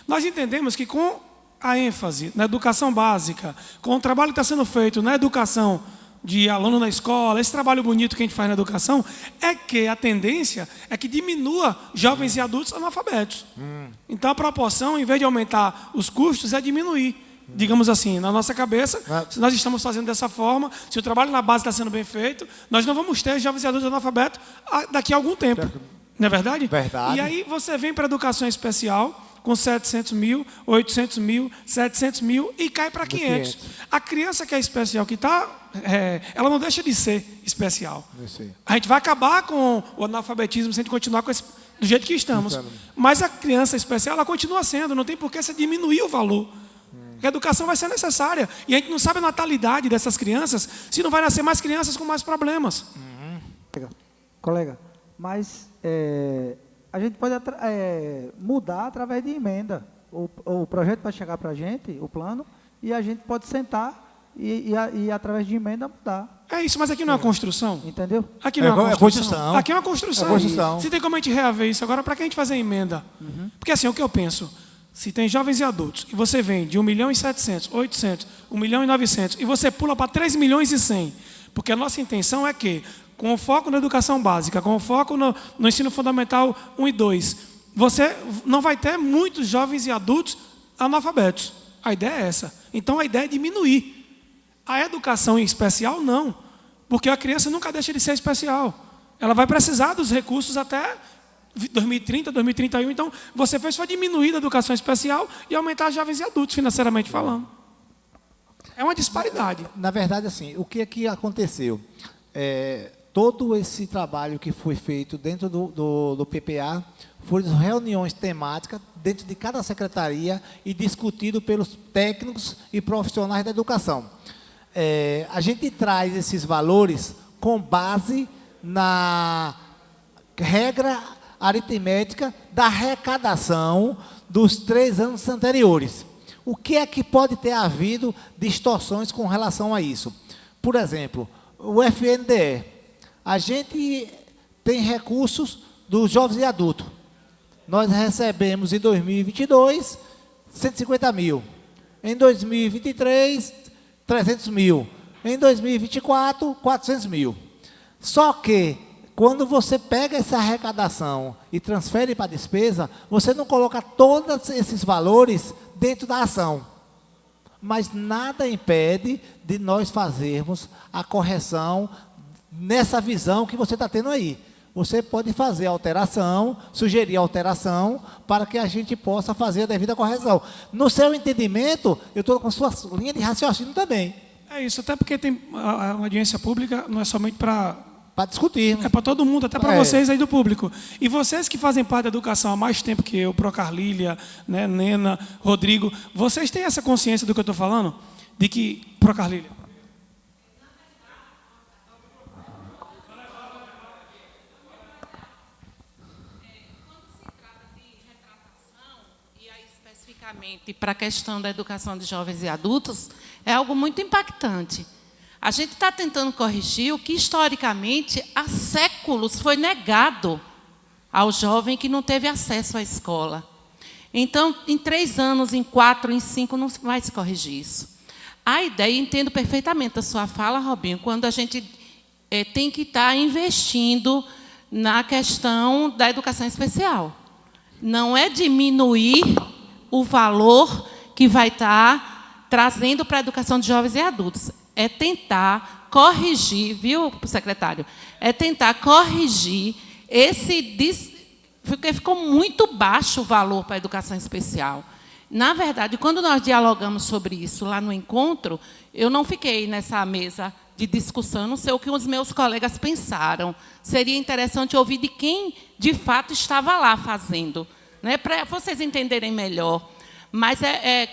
Nós entendemos que com a ênfase na educação básica, com o trabalho que está sendo feito na educação de aluno na escola, esse trabalho bonito que a gente faz na educação, é que a tendência é que diminua jovens e adultos analfabetos. Então a proporção, em vez de aumentar os custos, é diminuir. Digamos assim, na nossa cabeça, se nós estamos fazendo dessa forma, se o trabalho na base está sendo bem feito, nós não vamos ter jovens e adultos analfabetos daqui a algum tempo. Não é verdade? Verdade. E aí você vem para a educação especial com 700 mil, 800 mil, 700 mil e cai para 500. A criança que é especial, que está, ela não deixa de ser especial. A gente vai acabar com o analfabetismo se a gente continuar do jeito que estamos. Mas a criança especial, ela continua sendo, não tem por que você diminuir o valor. A educação vai ser necessária. E a gente não sabe a natalidade dessas crianças, se não vai nascer mais crianças com mais problemas. Colega, mas a gente pode mudar através de emenda. O projeto vai chegar para a gente, o plano, e a gente pode sentar e através de emenda mudar. É isso, mas aqui não é uma construção. Entendeu? Aqui não é uma construção. Aqui é uma construção. Se tem como a gente reaver isso agora, para que a gente fazer emenda? Porque assim, o que eu penso, se tem jovens e adultos, e você vem de 1.700.000, 800, 1.900.000, e você pula para 3.100.000, porque a nossa intenção é que, com o foco na educação básica, com o foco no ensino fundamental 1 e 2, você não vai ter muitos jovens e adultos analfabetos. A ideia é essa. Então a ideia é diminuir. A educação em especial, não. Porque a criança nunca deixa de ser especial. Ela vai precisar dos recursos até 2030, 2031. Então, você foi diminuir a educação especial e aumentar jovens e adultos, financeiramente falando. É uma disparidade. Na verdade, assim, o que é que aconteceu? Todo esse trabalho que foi feito dentro do PPA foram reuniões temáticas dentro de cada secretaria e discutido pelos técnicos e profissionais da educação. A gente traz esses valores com base na regra aritmética da arrecadação dos 3 anos anteriores. O que é que pode ter havido distorções com relação a isso? Por exemplo, o FNDE. A gente tem recursos dos jovens e adultos. Nós recebemos em 2022, 150 mil. Em 2023, 300 mil. Em 2024, 400 mil. Só que, quando você pega essa arrecadação e transfere para a despesa, você não coloca todos esses valores dentro da ação. mas nada impede de nós fazermos a correção nessa visão que você está tendo aí. Você pode fazer a alteração, sugerir a alteração, para que a gente possa fazer a devida correção. No seu entendimento, eu estou com a sua linha de raciocínio também. É isso, até porque tem a audiência pública não é somente para discutir. É para todo mundo, até para vocês aí do público. E vocês que fazem parte da educação há mais tempo que eu, Procar Lília, né, Nena, Rodrigo, vocês têm essa consciência do que eu estou falando? De que... Procar Lília. Para a questão da educação de jovens e adultos, é algo muito impactante. A gente está tentando corrigir o que, historicamente, há séculos foi negado ao jovem que não teve acesso à escola. Então, em 3 anos, em 4, em 5, não vai se corrigir isso. A ideia, entendo perfeitamente a sua fala, Robinho, quando a gente tem que estar investindo na questão da educação especial. Não é diminuir o valor que vai estar trazendo para a educação de jovens e adultos. É tentar corrigir, viu, secretário? É tentar corrigir porque ficou muito baixo o valor para a educação especial. Na verdade, quando nós dialogamos sobre isso lá no encontro, eu não fiquei nessa mesa de discussão, não sei o que os meus colegas pensaram. Seria interessante ouvir de quem, de fato, estava lá fazendo, né, para vocês entenderem melhor. Mas,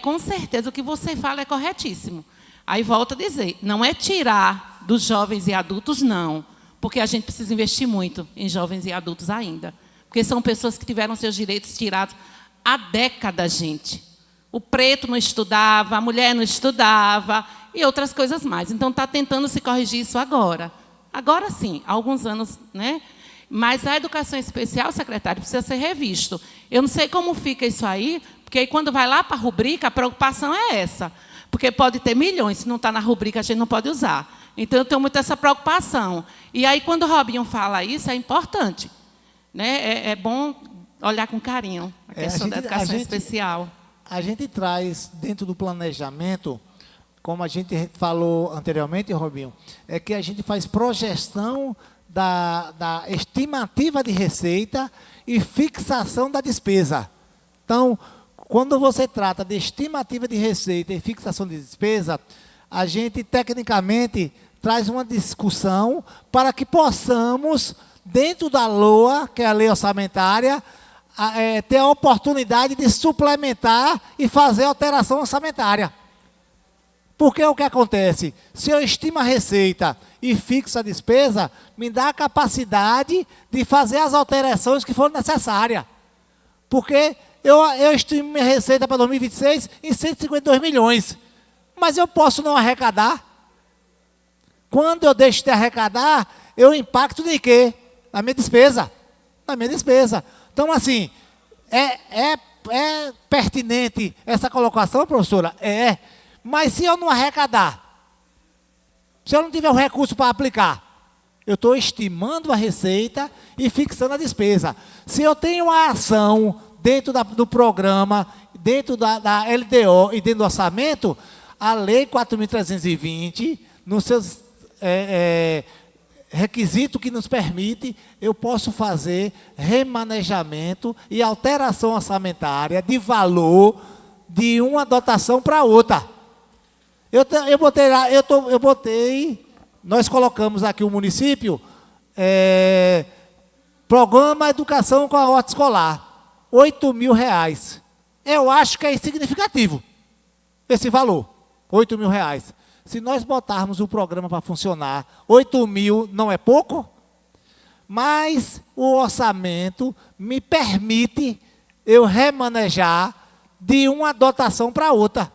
com certeza, o que você fala é corretíssimo. Aí, volto a dizer, não é tirar dos jovens e adultos, não, porque a gente precisa investir muito em jovens e adultos ainda, porque são pessoas que tiveram seus direitos tirados há décadas, gente. O preto não estudava, a mulher não estudava, e outras coisas mais. Então, está tentando se corrigir isso agora. Agora, sim, há alguns anos, né? Mas a educação especial, secretário, precisa ser revisto. Eu não sei como fica isso aí, porque aí, quando vai lá para a rubrica, a preocupação é essa. Porque pode ter milhões, se não está na rubrica, a gente não pode usar. Então, eu tenho muito essa preocupação. E aí, quando o Robinho fala isso, é importante, né? É bom olhar com carinho a questão da educação especial. A gente traz, dentro do planejamento, como a gente falou anteriormente, Robinho, é que a gente faz projeção da estimativa de receita e fixação da despesa. Então, quando você trata de estimativa de receita e fixação de despesa, a gente, tecnicamente, traz uma discussão para que possamos, dentro da LOA, que é a Lei Orçamentária, ter a oportunidade de suplementar e fazer alteração orçamentária. Porque o que acontece? Se eu estimo a receita e fixo a despesa, me dá a capacidade de fazer as alterações que forem necessárias. Porque eu estimo minha receita para 2026 em 152 milhões. Mas eu posso não arrecadar. Quando eu deixo de arrecadar, eu impacto de quê? Na minha despesa. Na minha despesa. Então, assim, é pertinente essa colocação, professora? É. Mas se eu não arrecadar, se eu não tiver o recurso para aplicar, eu estou estimando a receita e fixando a despesa. Se eu tenho uma ação dentro do programa, dentro da LDO e dentro do orçamento, a Lei 4.320, nos seus requisitos que nos permite, eu posso fazer remanejamento e alteração orçamentária de valor de uma dotação para outra. Eu botei, nós colocamos aqui o município, programa Educação com a Horta Escolar, R$8.000. Eu acho que é insignificativo esse valor, R$8.000. Se nós botarmos o programa para funcionar, 8.000 não é pouco, mas o orçamento me permite eu remanejar de uma dotação para outra.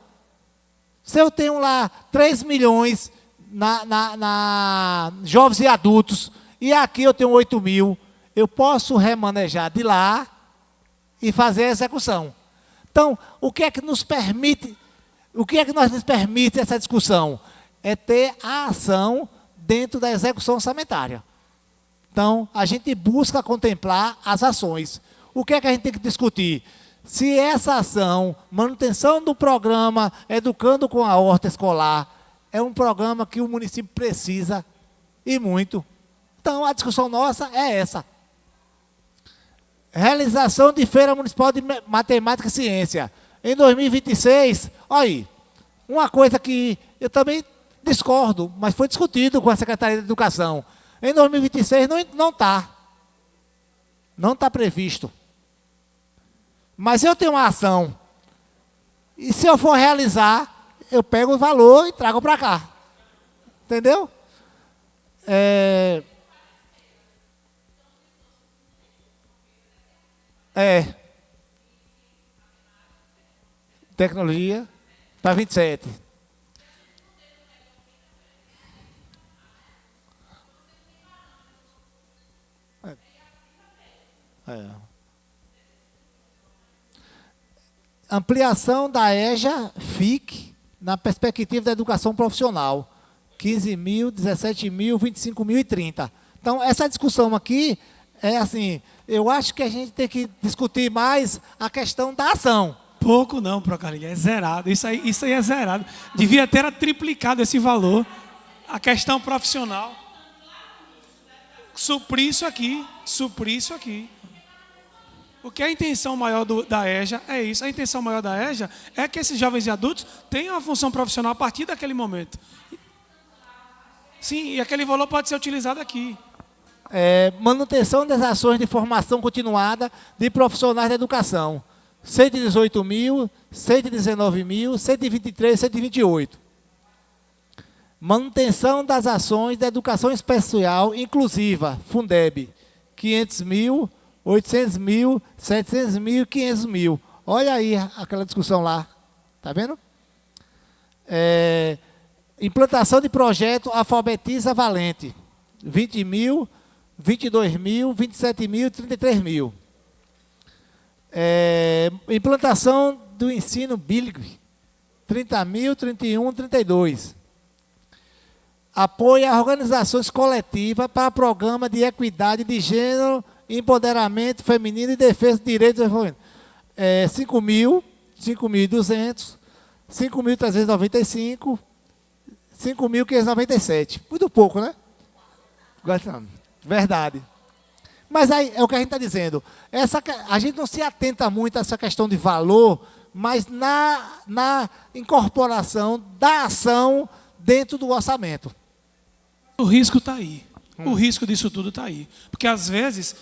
Se eu tenho lá 3 milhões na jovens e adultos, e aqui eu tenho 8.000, eu posso remanejar de lá e fazer a execução. Então, o que é que nos permite essa discussão? É ter a ação dentro da execução orçamentária. Então, a gente busca contemplar as ações. O que é que a gente tem que discutir? Se essa ação, manutenção do programa Educando com a Horta Escolar, é um programa que o município precisa e muito. Então, a discussão nossa é essa. Realização de Feira Municipal de Matemática e Ciência. Em 2026, olha aí, uma coisa que eu também discordo, mas foi discutido com a Secretaria de Educação. Em 2026 não está. Não está previsto. Mas eu tenho uma ação. E se eu for realizar, eu pego o valor e trago para cá. Entendeu? Tecnologia para 27. Ampliação da EJA FIC na perspectiva da educação profissional. 15 mil, 17 mil, 25 mil e 30. Então, essa discussão aqui é assim, eu acho que a gente tem que discutir mais a questão da ação. Pouco não, Procarilha, é zerado. Isso aí é zerado. Devia ter triplicado esse valor. A questão profissional. Suprir isso aqui. Porque a intenção maior da EJA é isso. A intenção maior da EJA é que esses jovens e adultos tenham uma função profissional a partir daquele momento. Sim, e aquele valor pode ser utilizado aqui. Manutenção das ações de formação continuada de profissionais da educação. 118 mil, 119 mil, 123, 128. Manutenção das ações da educação especial inclusiva, Fundeb. 500 mil, 800 mil, 700 mil, 500 mil. Olha aí aquela discussão lá. Está vendo? Implantação de projeto Alfabetiza Valente. 20 mil, 22 mil, 27 mil, 33 mil. Implantação do ensino bilíngue. 30 mil, 31, 32. Apoio a organizações coletivas para programa de equidade de gênero, empoderamento feminino e defesa de direitos do desenvolvimento. 5 mil, 5.200, 5.395, 5.597. Muito pouco, né? Verdade. Mas aí é o que a gente está dizendo. A gente não se atenta muito a essa questão de valor, mas na incorporação da ação dentro do orçamento. O risco está aí. O risco disso tudo está aí. Porque, às vezes,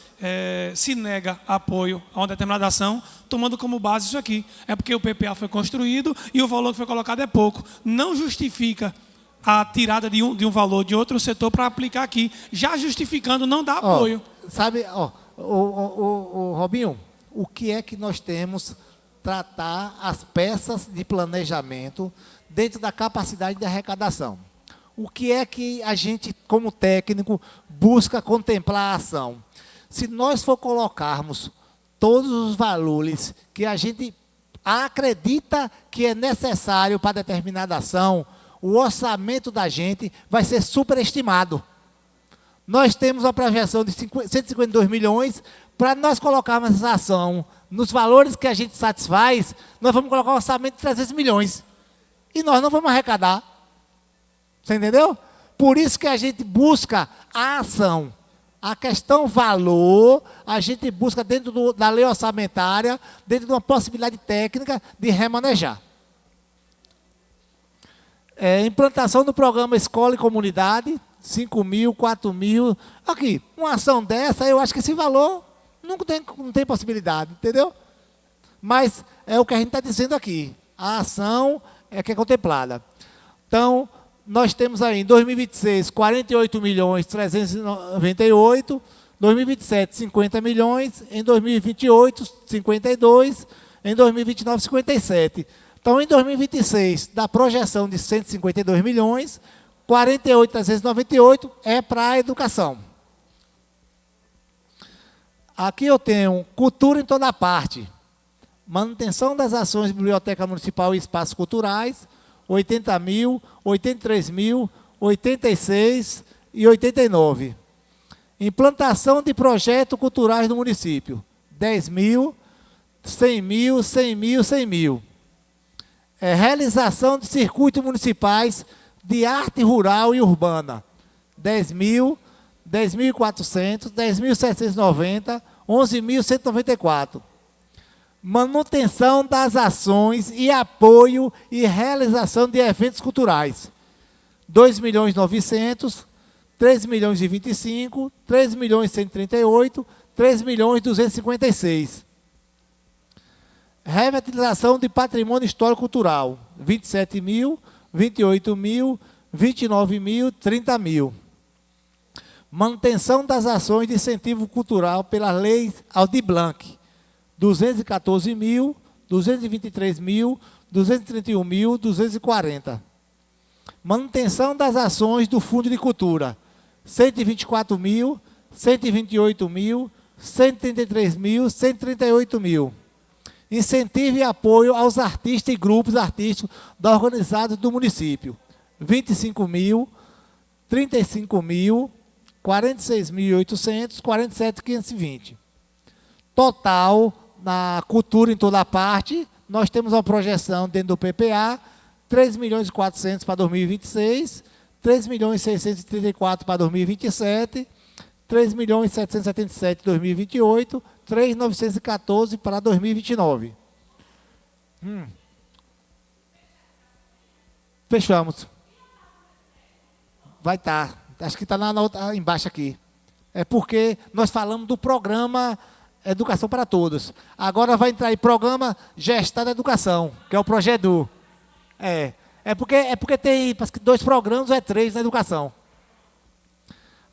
se nega apoio a uma determinada ação, tomando como base isso aqui. É porque o PPA foi construído e o valor que foi colocado é pouco. Não justifica a tirada de um valor de outro setor para aplicar aqui. Já justificando, não dá apoio. Sabe, Robinho, o que é que nós temos tratar as peças de planejamento dentro da capacidade de arrecadação? O que é que a gente, como técnico, busca contemplar a ação? Se nós for colocarmos todos os valores que a gente acredita que é necessário para determinada ação, o orçamento da gente vai ser superestimado. Nós temos uma projeção de 152 milhões, para nós colocarmos essa ação nos valores que a gente satisfaz, nós vamos colocar um orçamento de 300 milhões. E nós não vamos arrecadar. Você entendeu? Por isso que a gente busca a ação. A questão valor, a gente busca dentro da lei orçamentária, dentro de uma possibilidade técnica de remanejar. Implantação do programa Escola e Comunidade, 5 mil, 4 mil. Aqui, uma ação dessa, eu acho que esse valor não tem possibilidade, entendeu? Mas é o que a gente está dizendo aqui. A ação é que é contemplada. Então, nós temos aí, em 2026, 48 milhões 398, 2027, 50 milhões, em 2028, 52, em 2029, 57. Então, em 2026, da projeção de 152 milhões, 48.398 é para a educação. Aqui eu tenho cultura em toda parte. Manutenção das ações de biblioteca municipal e espaços culturais, 80 mil, 83 mil, 86 e 89. Implantação de projetos culturais no município, 10 mil, 100 mil, 100 mil, 100 mil. Realização de circuitos municipais de arte rural e urbana. 10 mil, 10.400, 10.790, 11.194. Manutenção das ações e apoio e realização de eventos culturais. 2.900.000, 3.025.000, 3.138.000, 3.256. Revitalização de patrimônio histórico cultural. 27 mil, 28 mil, 29 mil, 30 mil. Manutenção das ações de incentivo cultural pela lei Aldir Blanc. 214 mil, 223 mil, 231 mil, 240. Manutenção das ações do Fundo de Cultura. 124 mil, 128 mil, 133 mil, 138 mil. Incentivo e apoio aos artistas e grupos artísticos da organizados do município. 25 mil, 35 mil, 46.800, 47.520. Total, na cultura em toda a parte, nós temos uma projeção dentro do PPA, 3.400.000 para 2026, 3.634.000 para 2027, 3.777.000 para 2028, 3.914 para 2029. Fechamos. Vai estar. Acho que está embaixo aqui. É porque nós falamos do programa Educação para Todos. Agora vai entrar aí programa Gestão da Educação, que é o Projedu. É porque tem parece que 2 programas ou 3 na educação.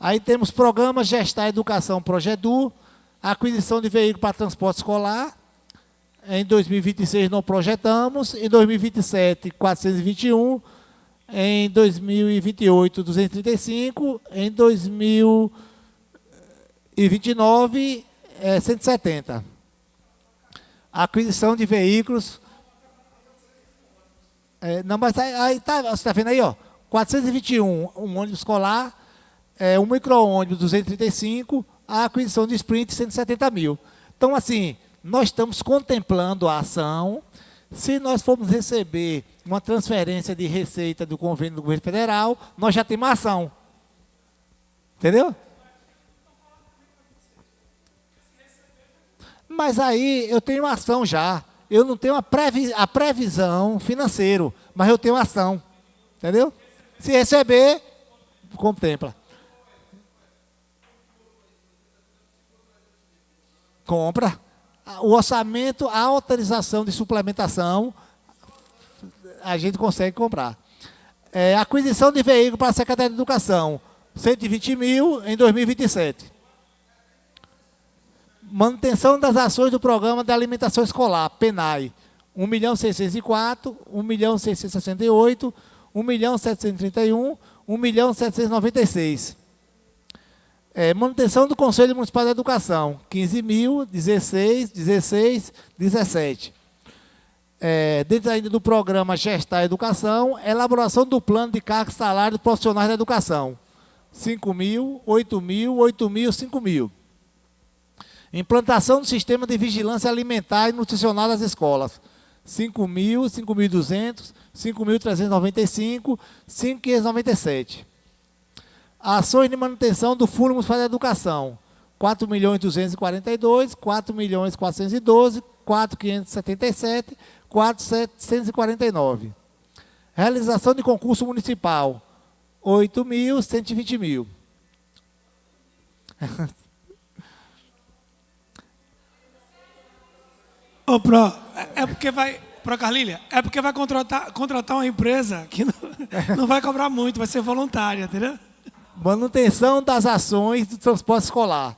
Aí temos programa Gestão da Educação Projedu, aquisição de veículo para transporte escolar. Em 2026 não projetamos, em 2027 421, em 2028 235, em 2029 170. Aquisição de veículos. Não, mas aí tá, você está vendo aí, ó, 421, um ônibus escolar, um micro-ônibus 235, a aquisição de sprint 170 mil. Então, assim, nós estamos contemplando a ação. Se nós formos receber uma transferência de receita do convênio do governo federal, nós já temos ação. Entendeu? Mas aí eu tenho ação já. Eu não tenho a previsão financeira, mas eu tenho ação. Entendeu? Se receber, contempla. Compra. O orçamento, a autorização de suplementação, a gente consegue comprar. Aquisição de veículo para a Secretaria de Educação, 120 mil em 2027. Manutenção das ações do Programa de Alimentação Escolar, PENAI, 1.604, 1.668, 1.731, 1.796. Manutenção do Conselho Municipal de Educação, 15 mil, 16, 16, 17. Dentro ainda do programa Gestar Educação, elaboração do plano de cargos e salários profissionais da educação, 5 mil, 8 mil, 8 mil, 5 mil. Implantação do sistema de vigilância alimentar e nutricional das escolas, 5 mil, 5.200, 5.395, 5.597. Ações de manutenção do Fundo Municipal da Educação, 4.242, 4.412, 4.577, 4.749. Realização de concurso municipal, 8.120 mil. Ô, Pro, Carlília, é porque vai contratar uma empresa que não vai cobrar muito, vai ser voluntária, entendeu? Manutenção das ações do transporte escolar,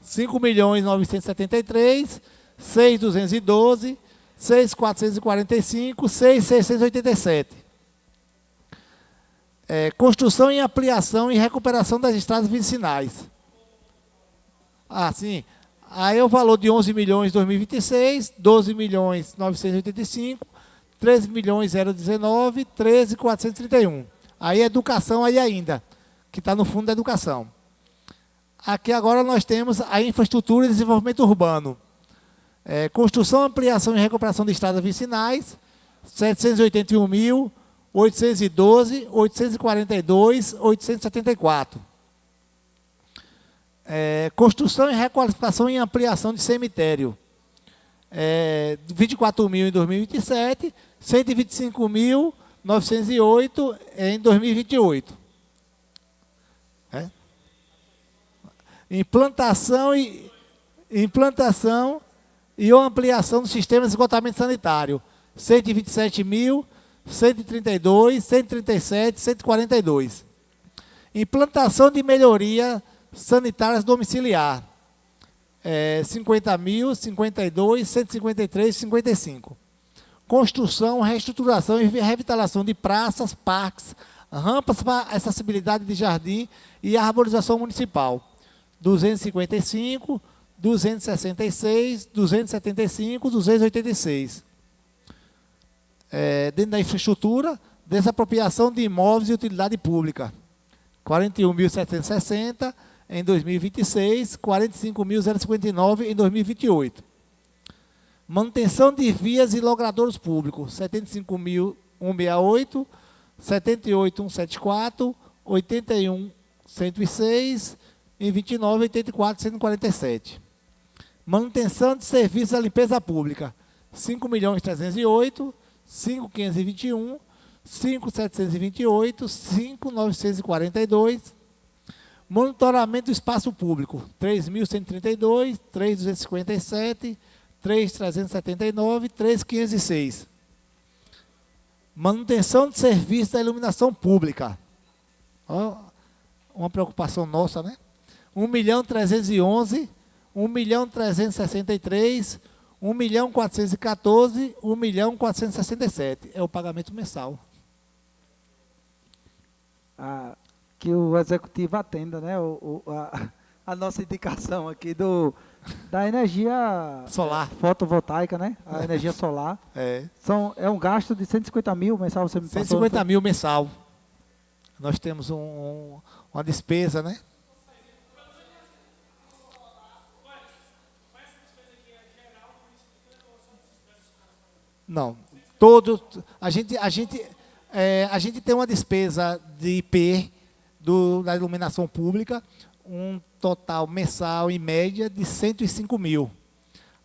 5.973, 6.212, 6.445, 6.687. Construção e ampliação e recuperação das estradas vicinais. Sim. Aí é o valor de 11 milhões em 2026, 12 milhões 985, 13 milhões 019, 13 431. Aí é educação aí ainda, que está no fundo da educação. Aqui agora nós temos a infraestrutura e desenvolvimento urbano. Construção, ampliação e recuperação de estradas vicinais, 781.812, 842, 874. Construção e requalificação e ampliação de cemitério, 24.000 em 2027, 125.908 em 2028. Implantação e ampliação do sistema de esgotamento sanitário, 127.000, 132, 137, 142. Implantação de melhoria sanitárias domiciliar, 50.000, 52, 153, 55. Construção, reestruturação e revitalização de praças, parques, rampas para acessibilidade de jardim e arborização municipal, 255, 266, 275, 286. Dentro da infraestrutura, desapropriação de imóveis de utilidade pública, 41.760 em 2026, 45.059 em 2028. Manutenção de vias e logradouros públicos, 75.168, 78.174, 81.106, em 29, 84, 147. Manutenção de serviços da limpeza pública, 5.308, 5.521, 5.728, 5.942. Monitoramento do espaço público, 3.132, 3.257, 3.379, 3.506. Manutenção de serviço da iluminação pública. Ó, uma preocupação nossa, né? 1.311, 1.363, 1.414, 1.467. É o pagamento mensal. Que o executivo atenda, né, a nossa indicação aqui da energia solar, fotovoltaica, né, a energia solar. É um gasto de 150 mil mensal, você me passou? 150 mil mensal. Nós temos uma despesa, né? Não, a gente tem uma despesa de IP da iluminação pública, um total mensal em média de 105 mil.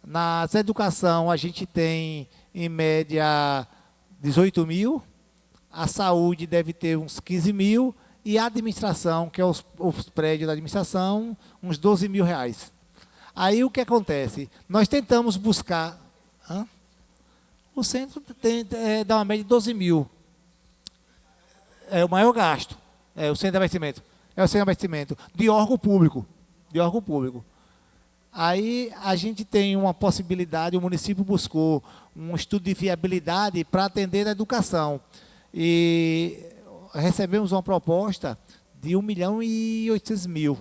Na educação a gente tem em média 18 mil, a saúde deve ter uns 15 mil e a administração, que é os prédios da administração, uns 12 mil reais. Aí o que acontece? Nós tentamos buscar... O centro dá uma média de 12 mil. É o maior gasto. O centro de abastecimento. É o centro de abastecimento de órgão público. Aí a gente tem uma possibilidade, o município buscou um estudo de viabilidade para atender a educação. E recebemos uma proposta de 1.800.000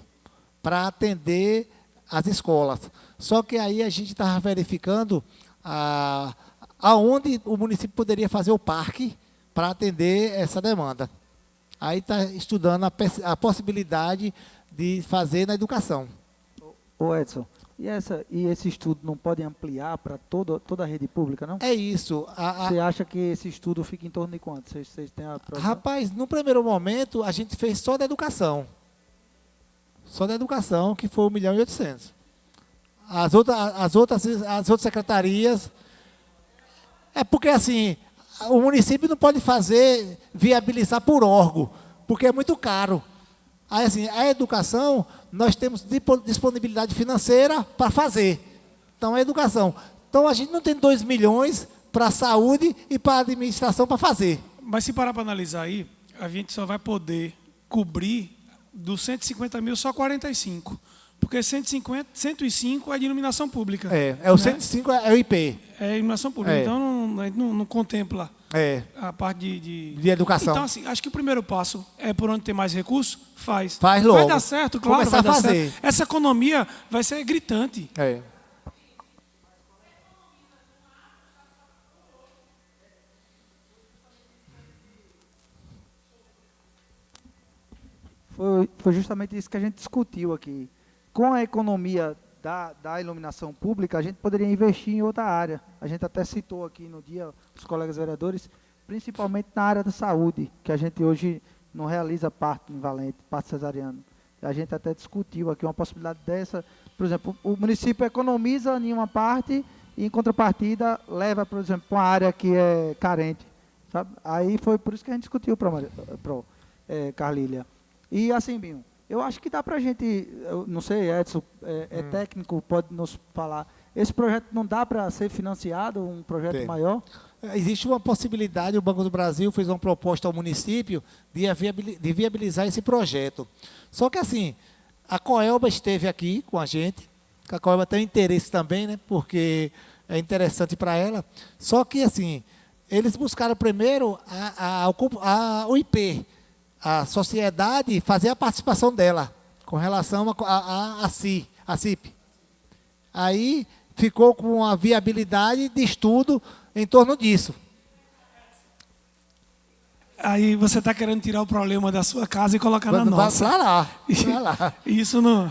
para atender as escolas. Só que aí a gente estava verificando aonde o município poderia fazer o parque para atender essa demanda. Aí está estudando a possibilidade de fazer na educação. Ô Edson, e esse estudo não pode ampliar para toda a rede pública, não? É isso. Você acha que esse estudo fica em torno de quanto? Vocês têm a projeção? Rapaz, no primeiro momento, a gente fez só da educação. Só da educação, que foi 1.800.000. As outras secretarias... É porque, assim, o município não pode viabilizar por órgão, porque é muito caro. Aí, assim, a educação, nós temos disponibilidade financeira para fazer. Então, a educação. Então, a gente não tem 2 milhões para a saúde e para a administração para fazer. Mas se parar para analisar aí, a gente só vai poder cobrir dos 150 mil só 45. Porque 105 é de iluminação pública. O 105 é o IP. É iluminação pública. Então, a gente não contempla a parte de educação. Então, assim, acho que o primeiro passo é por onde tem mais recursos, faz. Faz logo. Vai dar certo, claro, começar vai a dar fazer. certo. Essa economia vai ser gritante. Foi justamente isso que a gente discutiu aqui. Com a economia da iluminação pública, a gente poderia investir em outra área. A gente até citou aqui no dia, os colegas vereadores, principalmente na área da saúde, que a gente hoje não realiza parto em Valente, parto cesariano. A gente até discutiu aqui uma possibilidade dessa. Por exemplo, o município economiza em uma parte e, em contrapartida, leva, por exemplo, para uma área que é carente. Sabe? Aí foi por isso que a gente discutiu, Carlília. E assim, Binho, eu acho que dá para a gente, eu não sei, Edson, técnico, pode nos falar, esse projeto não dá para ser financiado, um projeto maior? Existe uma possibilidade, o Banco do Brasil fez uma proposta ao município de viabilizar esse projeto. Só que assim, a Coelba esteve aqui com a gente, a Coelba tem interesse também, né, porque é interessante para ela, só que assim, eles buscaram primeiro o IP, a sociedade, fazer a participação dela, com relação a CIP. Aí ficou com a viabilidade de estudo em torno disso. Aí você está querendo tirar o problema da sua casa e colocar na nossa. Vai lá. Isso não...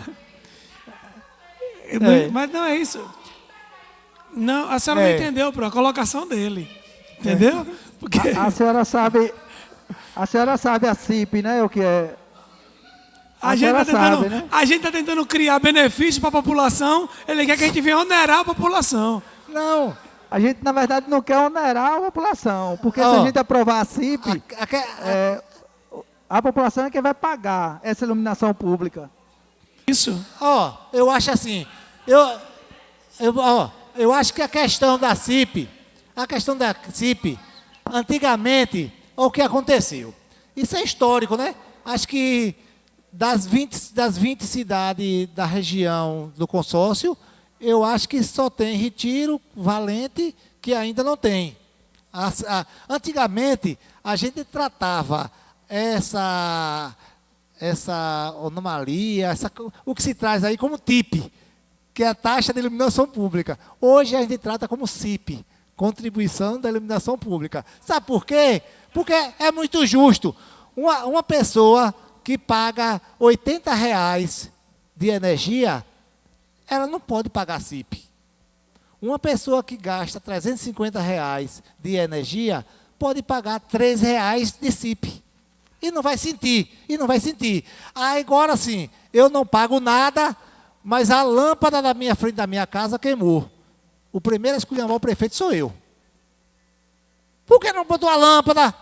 Mas não é isso. Não, a senhora não entendeu, a colocação dele. Entendeu? Porque... A senhora sabe a CIP, né? O que é... A gente está tentando criar benefícios para a população, ele quer que a gente venha onerar a população. Não, a gente, na verdade, não quer onerar a população, porque se a gente aprovar a CIP, a população é quem vai pagar essa iluminação pública. Isso. Eu acho assim, eu acho que a questão da CIP, antigamente, o que aconteceu? Isso é histórico, né? Acho que das 20 cidades da região do consórcio, eu acho que só tem Retiro, Valente, que ainda não tem. Antigamente, a gente tratava essa anomalia, o que se traz aí como TIP, que é a taxa de iluminação pública. Hoje a gente trata como CIP, contribuição da iluminação pública. Sabe por quê? Porque é muito justo. Uma pessoa que paga R$ 80 de energia, ela não pode pagar CIP. Uma pessoa que gasta R$ 350 de energia, pode pagar R$ 3 de CIP. E não vai sentir. Agora sim, eu não pago nada, mas a lâmpada da minha frente da minha casa queimou. O primeiro a escolher o prefeito sou eu. Por que não botou a lâmpada?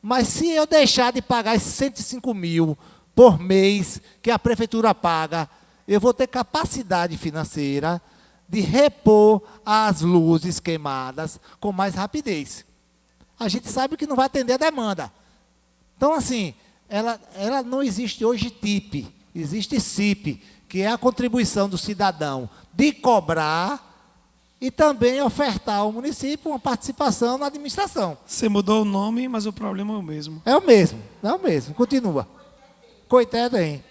Mas se eu deixar de pagar esses 105 mil por mês que a prefeitura paga, eu vou ter capacidade financeira de repor as luzes queimadas com mais rapidez. A gente sabe que não vai atender a demanda. Então, assim, ela não existe hoje TIP, existe CIP, que é a contribuição do cidadão de cobrar e também ofertar ao município uma participação na administração. Você mudou o nome, mas o problema é o mesmo. É o mesmo, continua. Coitado, hein?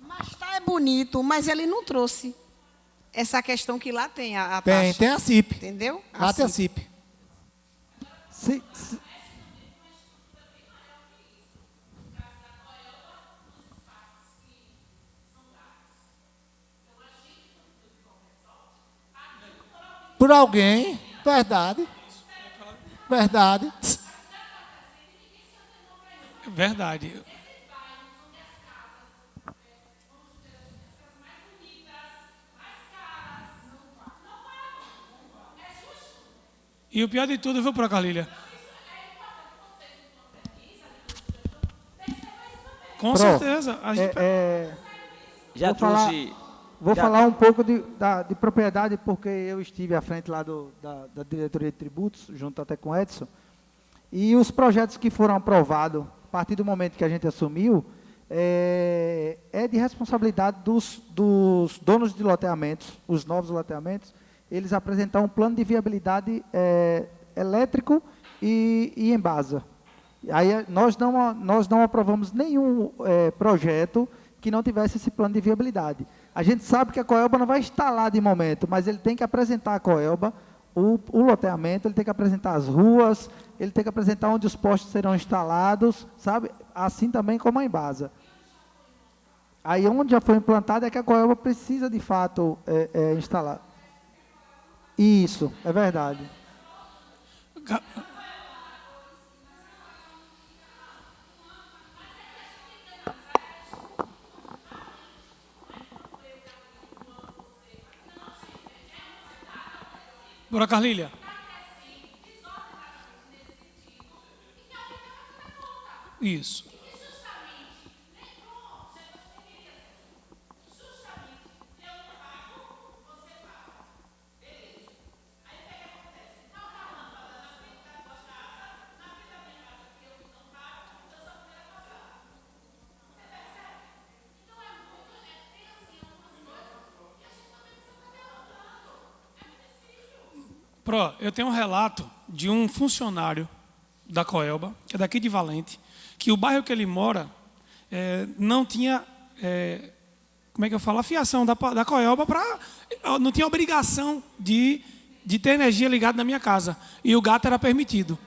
Mas tá é bonito, mas ele não trouxe essa questão que lá tem a taxa. Tem a CIP. Entendeu? Lá tem a CIP. Por alguém, verdade. Verdade. E o pior de tudo, viu, Carlília? Com certeza. A gente... Já trouxe... Vou falar um pouco de propriedade, porque eu estive à frente lá da diretoria de tributos, junto até com o Edson, e os projetos que foram aprovados, a partir do momento que a gente assumiu, é de responsabilidade dos donos de loteamentos, os novos loteamentos, eles apresentar um plano de viabilidade elétrico e embasa. Aí nós não aprovamos nenhum projeto que não tivesse esse plano de viabilidade. A gente sabe que a Coelba não vai instalar de momento, mas ele tem que apresentar a Coelba, o loteamento, ele tem que apresentar as ruas, ele tem que apresentar onde os postes serão instalados, sabe? Assim também como a Embasa. Aí onde já foi implantado é que a Coelba precisa, de fato, instalar. Isso, é verdade. Ga- Bora, Carlília. Isso. Pro, eu tenho um relato de um funcionário da Coelba, que é daqui de Valente, que o bairro que ele mora não tinha, como é que eu falo, a fiação da Coelba para... Não tinha obrigação de ter energia ligada na minha casa. E o gato era permitido.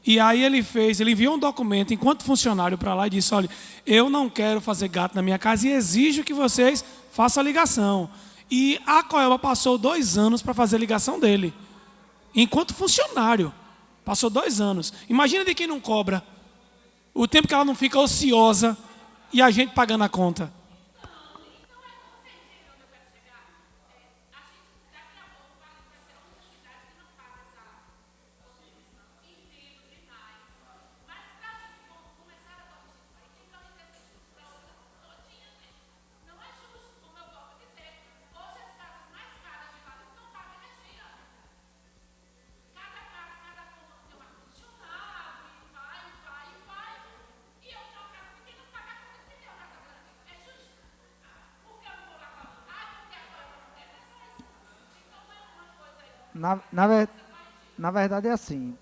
E aí ele enviou um documento enquanto funcionário para lá e disse, olha, eu não quero fazer gato na minha casa e exijo que vocês façam a ligação. E a Coelba passou 2 anos para fazer a ligação dele. Enquanto funcionário. Passou 2 anos. Imagina de quem não cobra. O tempo que ela não fica ociosa e a gente pagando a conta. Na, na, ver- na verdade é assim,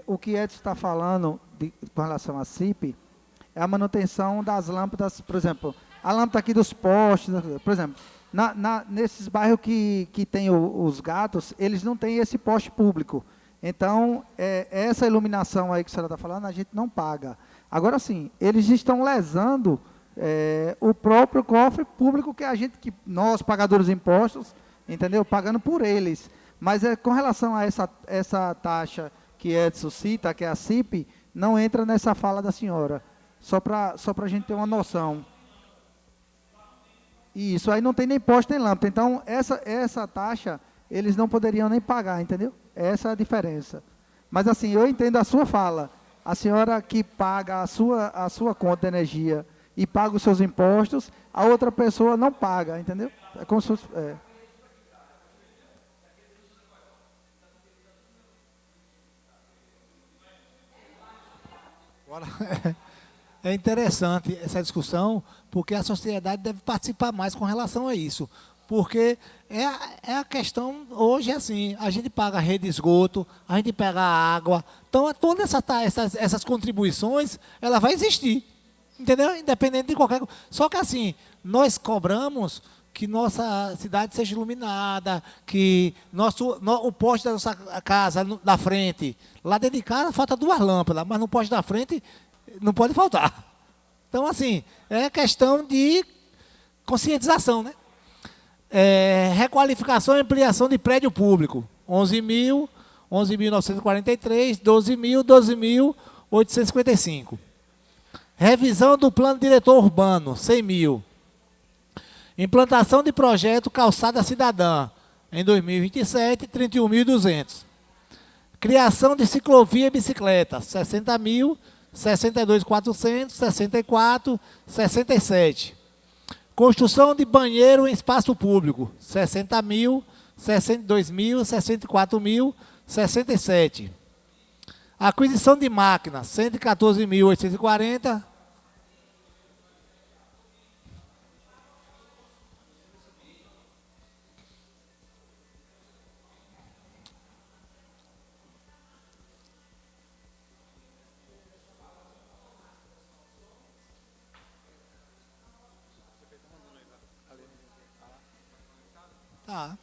o que Edson está falando com relação à CIP é a manutenção das lâmpadas, por exemplo, a lâmpada aqui dos postes, por exemplo, nesses bairros que tem os gatos, eles não têm esse poste público. Então, essa iluminação aí que a senhora está falando, a gente não paga. Agora sim, eles estão lesando o próprio cofre público que nós, pagadores de impostos, entendeu? Pagando por eles. Mas com relação a essa taxa que Edson cita, que é a CIP, não entra nessa fala da senhora. Só para a gente ter uma noção. Isso aí não tem nem poste nem lâmpada. Então, essa taxa, eles não poderiam nem pagar, entendeu? Essa é a diferença. Mas assim, eu entendo a sua fala. A senhora que paga a sua conta de energia e paga os seus impostos, a outra pessoa não paga, entendeu? É como se fosse... Agora, é interessante essa discussão, porque a sociedade deve participar mais com relação a isso. Porque é a questão, hoje é assim, a gente paga a rede de esgoto, a gente pega a água, então todas essas contribuições, ela vai existir, entendeu? Independente de qualquer coisa. Só que assim, nós cobramos que nossa cidade seja iluminada, que o poste da nossa casa, da frente, lá dentro de casa falta 2 lâmpadas, mas no poste da frente não pode faltar. Então, assim, é questão de conscientização, né? Requalificação e ampliação de prédio público, 11.943, 12.000, 12.855. Revisão do plano diretor urbano, 100 mil. Implantação de projeto Calçada Cidadã, em 2027, 31.200. Criação de ciclovia e bicicleta, 60 mil, 62.400, 64, 67. Construção de banheiro em espaço público, 60 mil, 62 mil, 64 mil, 67. Aquisição de máquinas, 114.840. Tá.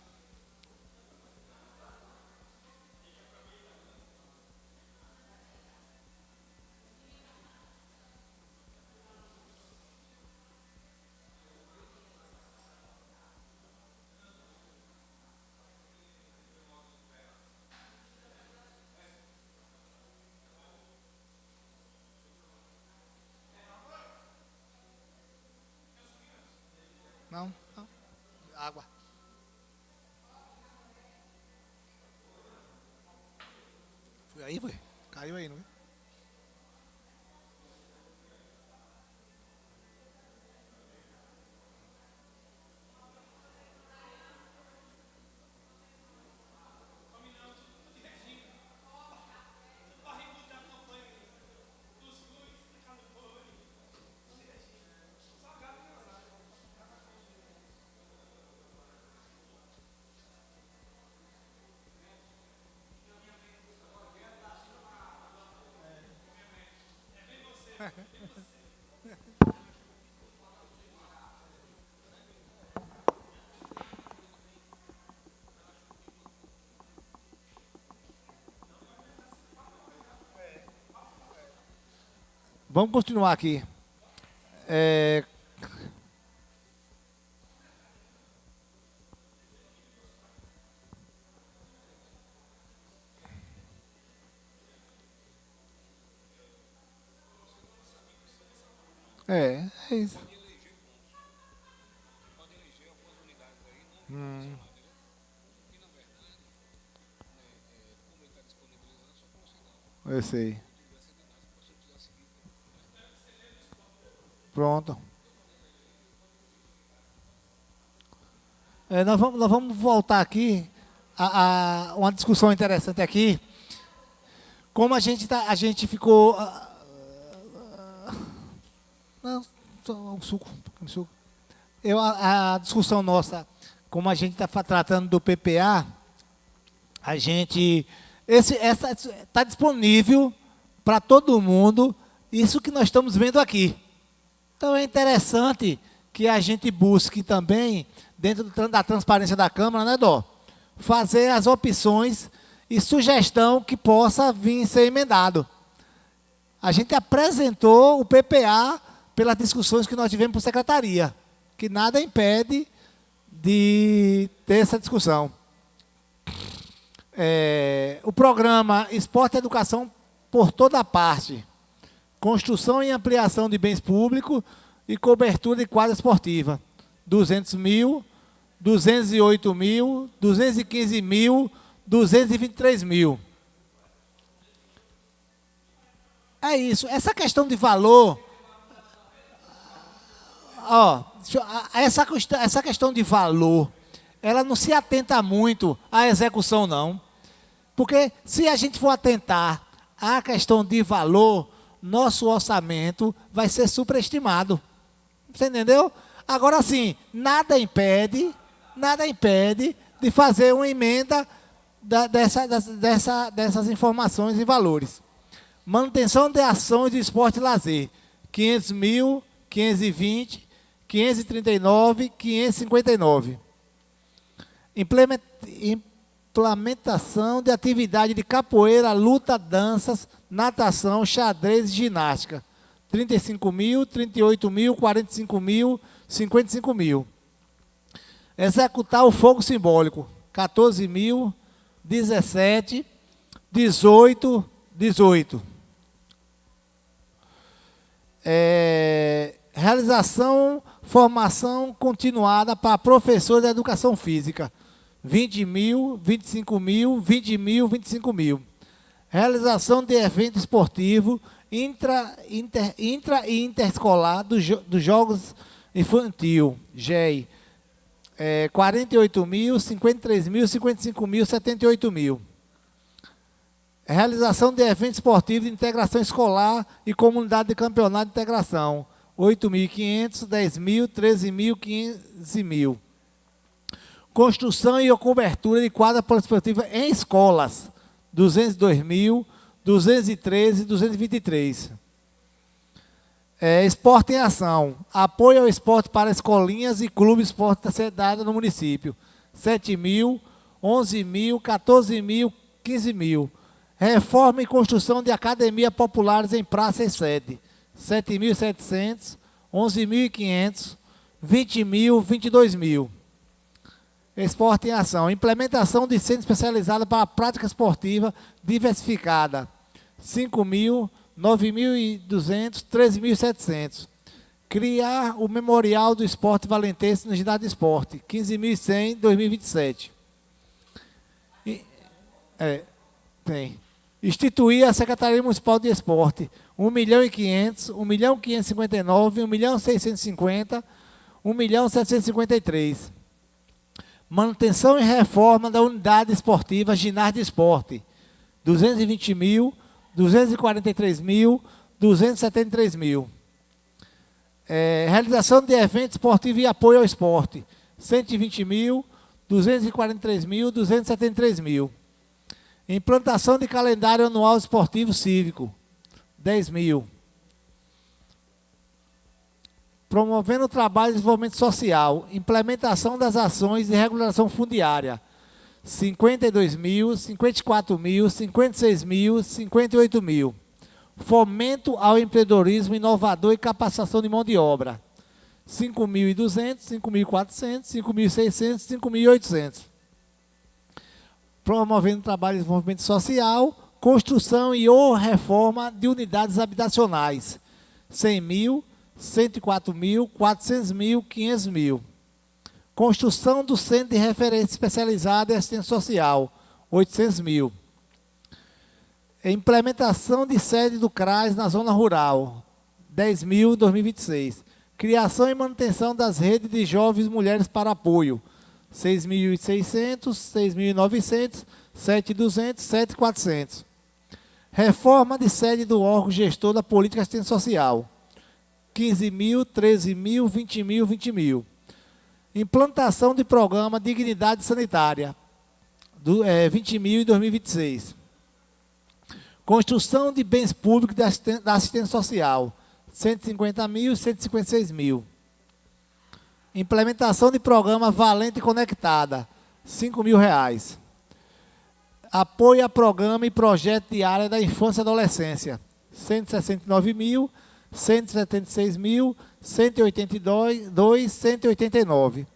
Água. Foi aí, foi? Caiu aí, não é? Vamos continuar aqui. É, é isso. Eu sei. Pronto. Nós vamos voltar aqui a uma discussão interessante aqui. Como a gente ficou. Não, só um suco. A discussão nossa, como a gente está tratando do PPA, a gente. Está disponível para todo mundo isso que nós estamos vendo aqui. Então é interessante que a gente busque também, dentro da transparência da Câmara, né, Dó? Fazer as opções e sugestão que possa vir ser emendado. A gente apresentou o PPA pelas discussões que nós tivemos por secretaria, que nada impede de ter essa discussão. O programa Esporte e Educação por toda parte. Construção e ampliação de bens públicos e cobertura de quadra esportiva. 200 mil, 208 mil, 215 mil, 223 mil. É isso. Essa questão de valor... essa questão de valor, ela não se atenta muito à execução, não. Porque se a gente for atentar à questão de valor, nosso orçamento vai ser superestimado. Você entendeu? Agora sim, nada impede de fazer uma emenda dessas informações e valores. Manutenção de ações de esporte e lazer. 500 mil, 520, 539, 559. Implementação de atividade de capoeira, luta, danças, natação, xadrez e ginástica. 35 mil, 38 mil, 45 mil, 55 mil. Executar o fogo simbólico. 14 mil, 17, 18, 18. Realização, formação continuada para professores de educação física. 20 mil, 25 mil, 20 mil, 25 mil. Realização de evento esportivo intra e interescolar dos Jogos Infantil, GEI. 48 mil, 53 mil, 55 mil, 78 mil. Realização de evento esportivo de integração escolar e comunidade de campeonato de integração. 8.500, 10 mil, 13 mil, 15 mil. Construção e cobertura de quadra poliesportiva em escolas. 202 mil, 213, 223. Esporte em ação. Apoio ao esporte para escolinhas e clubes de esporte da cidade no município. 7 mil, 11 mil, 14 mil, 15 mil. Reforma e construção de academias populares em praça e sede. 7.700, 11.500, 20 mil, 22 mil. Esporte em ação. Implementação de centro especializado para a prática esportiva diversificada. 5 mil, 9.200, 13.700. criar o Memorial do Esporte Valentense no Ginásio de Esporte, 15.100 em 2027. Tem. Instituir a Secretaria Municipal de Esporte, 1.500.000, 1.559.000, 1.650.000, 1.753.000. Manutenção e reforma da unidade esportiva Ginásio de Esporte, 220.000, 243.000, 273.000. Realização de eventos esportivos e apoio ao esporte, 120.000, 243.000, 273.000. Implantação de calendário anual esportivo cívico, 10.000. Promovendo o trabalho e desenvolvimento social, implementação das ações de regulação fundiária, 52.000, 54.000, 56.000, 58.000. Fomento ao empreendedorismo inovador e capacitação de mão de obra, 5.200, 5.400, 5.600, 5.800. Promovendo trabalho de desenvolvimento social, construção e ou reforma de unidades habitacionais, 100.000, 104.000, 400.000, 500.000. Construção do Centro de Referência Especializada em Assistência Social, 800.000. Implementação de sede do CRAS na zona rural, 10.000 em 2026. Criação e manutenção das redes de jovens mulheres para apoio, 6.600, 6.900, 7.200, 7.400. Reforma de sede do órgão gestor da política de assistência social, 15.000, 13.000, 20.000, 20.000. Implantação de programa Dignidade Sanitária, 20.000 em 2026. Construção de bens públicos da assistência social, 150.000, 156.000. Implementação de programa Valente Conectada, R$5.000. Apoio a programa e projeto de área da infância e adolescência, 169.000, 176.000, 182, 189.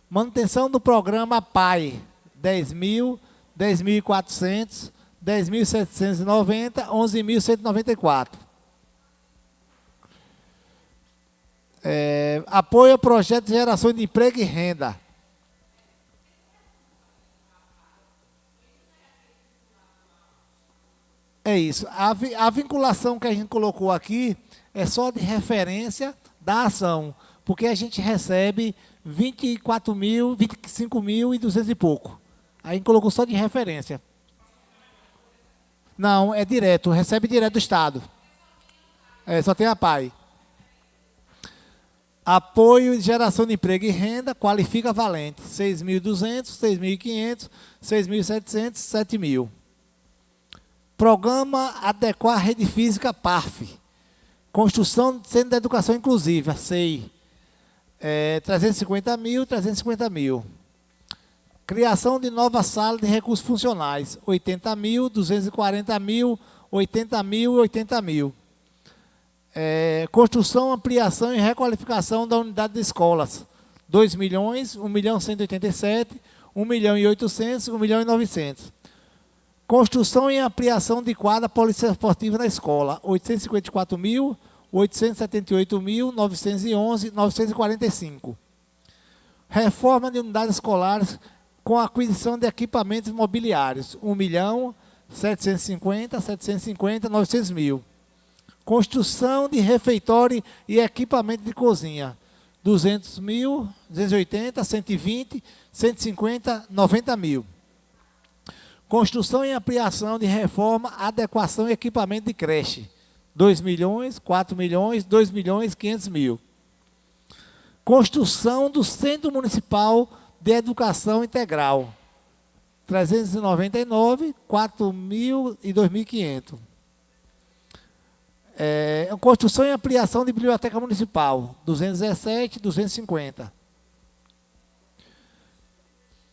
Manutenção do programa PAI, 10.000, 10.400, 10.790, 11.194. Apoio a projeto de geração de emprego e renda. É isso. A vinculação que a gente colocou aqui é só de referência da ação, porque a gente recebe 24.000, 25.200 e pouco. Aí a gente colocou só de referência. Não, é direto, recebe direto do Estado. Só tem a PAI. Apoio de geração de emprego e renda, qualifica valente, 6.200, 6.500, 6.700, 7.000. Programa Adequar Rede Física PARF. Construção do Centro de Educação Inclusiva, SEI. 350.000, 350.000. Criação de nova sala de recursos funcionais, 80.000, 240.000, 80.000, 80.000. Construção, ampliação e requalificação da unidade de escolas, 2 milhões, 1.187.000, 1.800.000, 1.900.000. Construção e ampliação de quadra poliesportiva na escola, 854.000, 878.000, 911, 945. Reforma de unidades escolares com aquisição de equipamentos mobiliários, 1.750.000, 750.000, 900.000. Construção de refeitório e equipamento de cozinha, 200.000, 280, 120, 150, 90.000. Construção e ampliação de reforma, adequação e equipamento de creche, 2 milhões, 4 milhões, 2 milhões, 500.000. Construção do Centro Municipal de Educação Integral, 399, 4.000 e 2.500. Construção e ampliação de biblioteca municipal, 217, 250.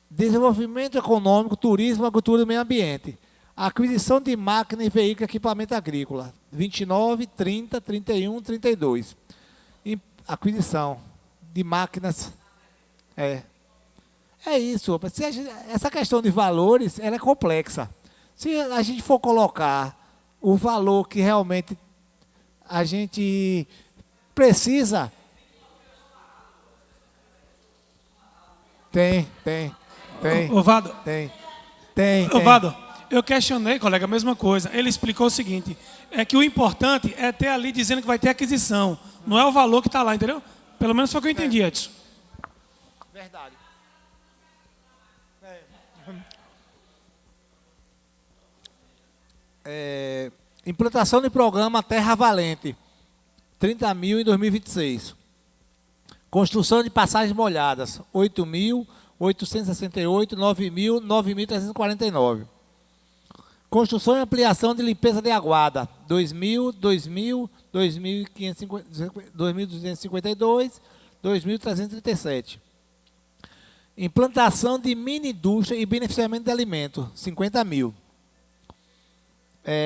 Desenvolvimento econômico, turismo, agricultura e meio ambiente. Aquisição de máquina e veículo e equipamento agrícola, 29, 30, 31, 32. Aquisição de máquinas. É isso. Essa questão de valores, ela é complexa. Se a gente for colocar o valor que realmente a gente Precisa. Tem. Ô, Vado, Tem. ô, Vado, eu questionei, colega, a mesma coisa. Ele explicou o seguinte, é que o importante é ter ali dizendo que vai ter aquisição. Não é o valor que está lá, entendeu? Pelo menos foi o que eu entendi, Edson. Verdade. Implantação de programa Terra Valente, 30 mil em 2026. Construção de passagens molhadas, 8.868, 9.000, 9.349. Construção e ampliação de limpeza de aguada, 2.000, 2.000, 2.252, 2.337. Implantação de mini indústria e beneficiamento de alimento, 50 mil.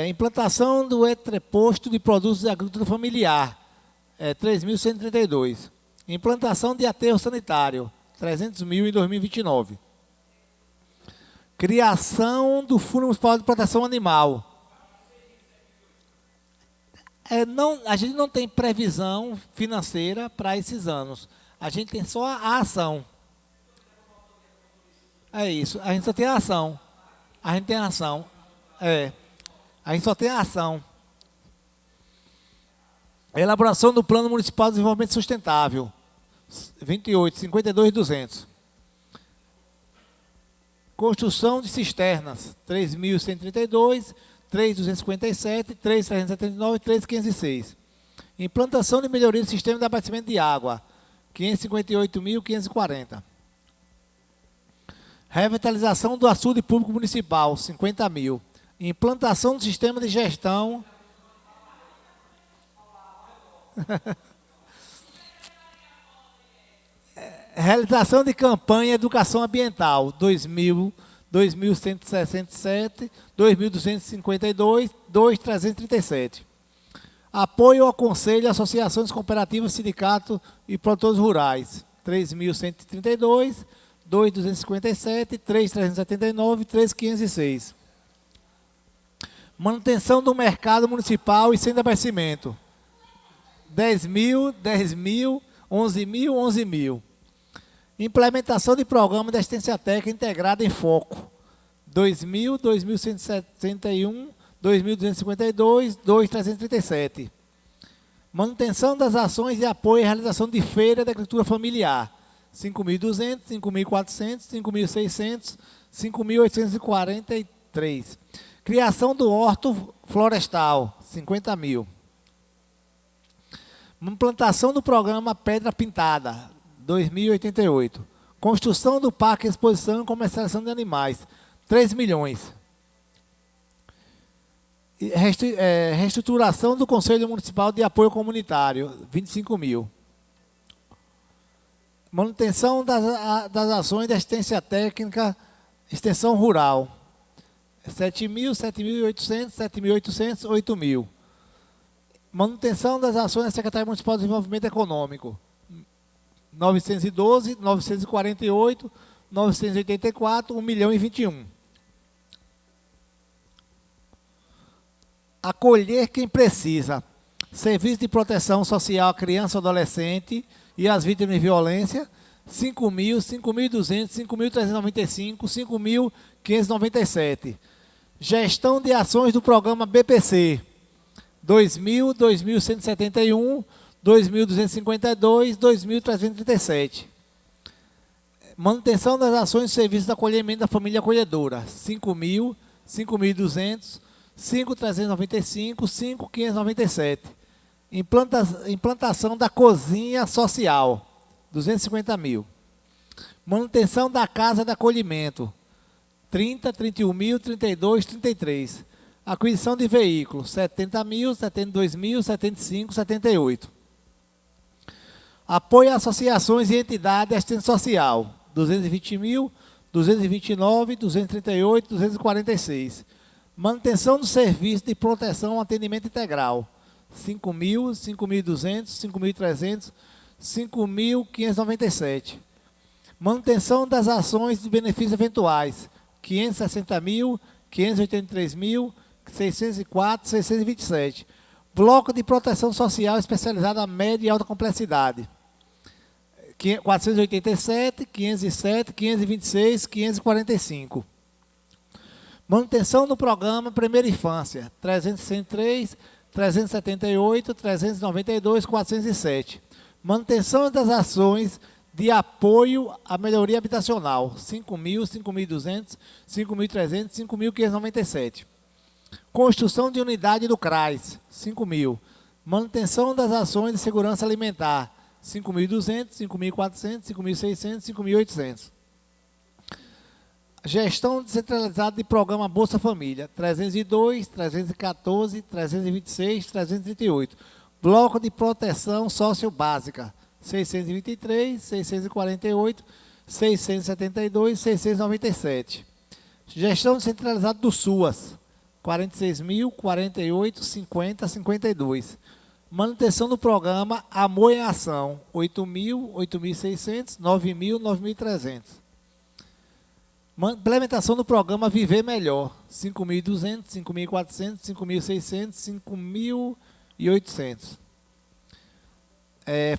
Implantação do entreposto de produtos de agricultura familiar, 3.132. Implantação de aterro sanitário, 300 mil em 2029. Criação do Fundo Municipal de Proteção Animal. A gente não tem previsão financeira para esses anos. A gente tem só a ação. É isso. A gente só tem a ação. A gente tem a ação. A gente só tem a ação. Elaboração do Plano Municipal de Desenvolvimento Sustentável. 28, 52, 200. Construção de cisternas. 3.132, 3.257, 3.379, 3.506. Implantação de melhoria do sistema de abastecimento de água. 558.540. Revitalização do açude público municipal, 50 mil. Implantação do sistema de gestão. Realização de campanha Educação Ambiental, 2.167, 2.252, 2.337. Apoio ao Conselho, Associações Cooperativas, Sindicato e Produtores Rurais, 3.132, 2.257, 3.379, 3.506. Manutenção do mercado municipal e sem abastecimento, 10.000, 10.000, 11.000, 11.000. Implementação de programa de assistência técnica integrada em foco, 2.000, 2.171, 2.252, 2.337. Manutenção das ações de apoio à realização de feira da agricultura familiar, 5.200, 5.400, 5.600, 5.843. Criação do horto florestal, 50 mil. Implantação do programa Pedra Pintada, 2.088. Construção do Parque Exposição e Comercialização de Animais, 3 milhões. Reestruturação do Conselho Municipal de Apoio Comunitário, 25 mil. Manutenção das ações de assistência técnica, extensão rural, 7.000, 7.800, 7.800, 8.000. Manutenção das ações da Secretaria Municipal de Desenvolvimento Econômico, 912, 948, 984, 1.021. Acolher quem precisa. Serviço de proteção social à criança e adolescente e às vítimas de violência, 5.000, 5.200, 5.395, 5.597. Gestão de ações do programa BPC, 2.000, 2.171, 2.252, 2.337. Manutenção das ações e serviços de acolhimento da família acolhedora, 5.000, 5.200, 5.395, 5.597. Implantação da cozinha social, 250 mil. Manutenção da casa de acolhimento, 30, 31 mil, 32, 33. Aquisição de veículos, 70 mil, 72 mil, 75, 78. Apoio a associações e entidades de assistência social, 220 mil, 229, 238, 246. Manutenção do serviço de proteção e atendimento integral, 5 mil, 5.200, 5.300, 5.597. Manutenção das ações de benefícios eventuais, 560 mil, 583 mil, 604, 627. Bloco de proteção social especializada média e alta complexidade. 487, 507, 526, 545. Manutenção do programa Primeira Infância, 363, 378, 392, 407. Manutenção das ações de apoio à melhoria habitacional, 5.000, 5.200, 5.300, 5.597. Construção de unidade do CRAS, 5.000. Manutenção das ações de segurança alimentar, 5.200, 5.400, 5.600, 5.800. Gestão descentralizada de programa Bolsa Família, 302, 314, 326, 338. Bloco de proteção sociobásica, 623, 648, 672, 697. Gestão descentralizada do SUAS, 46.000, 48, 50, 52. Manutenção do programa Amor em Ação, 8.000, 8.600, 9.000, 9.300. Implementação do programa Viver Melhor, 5.200, 5.400, 5.600, 5.800.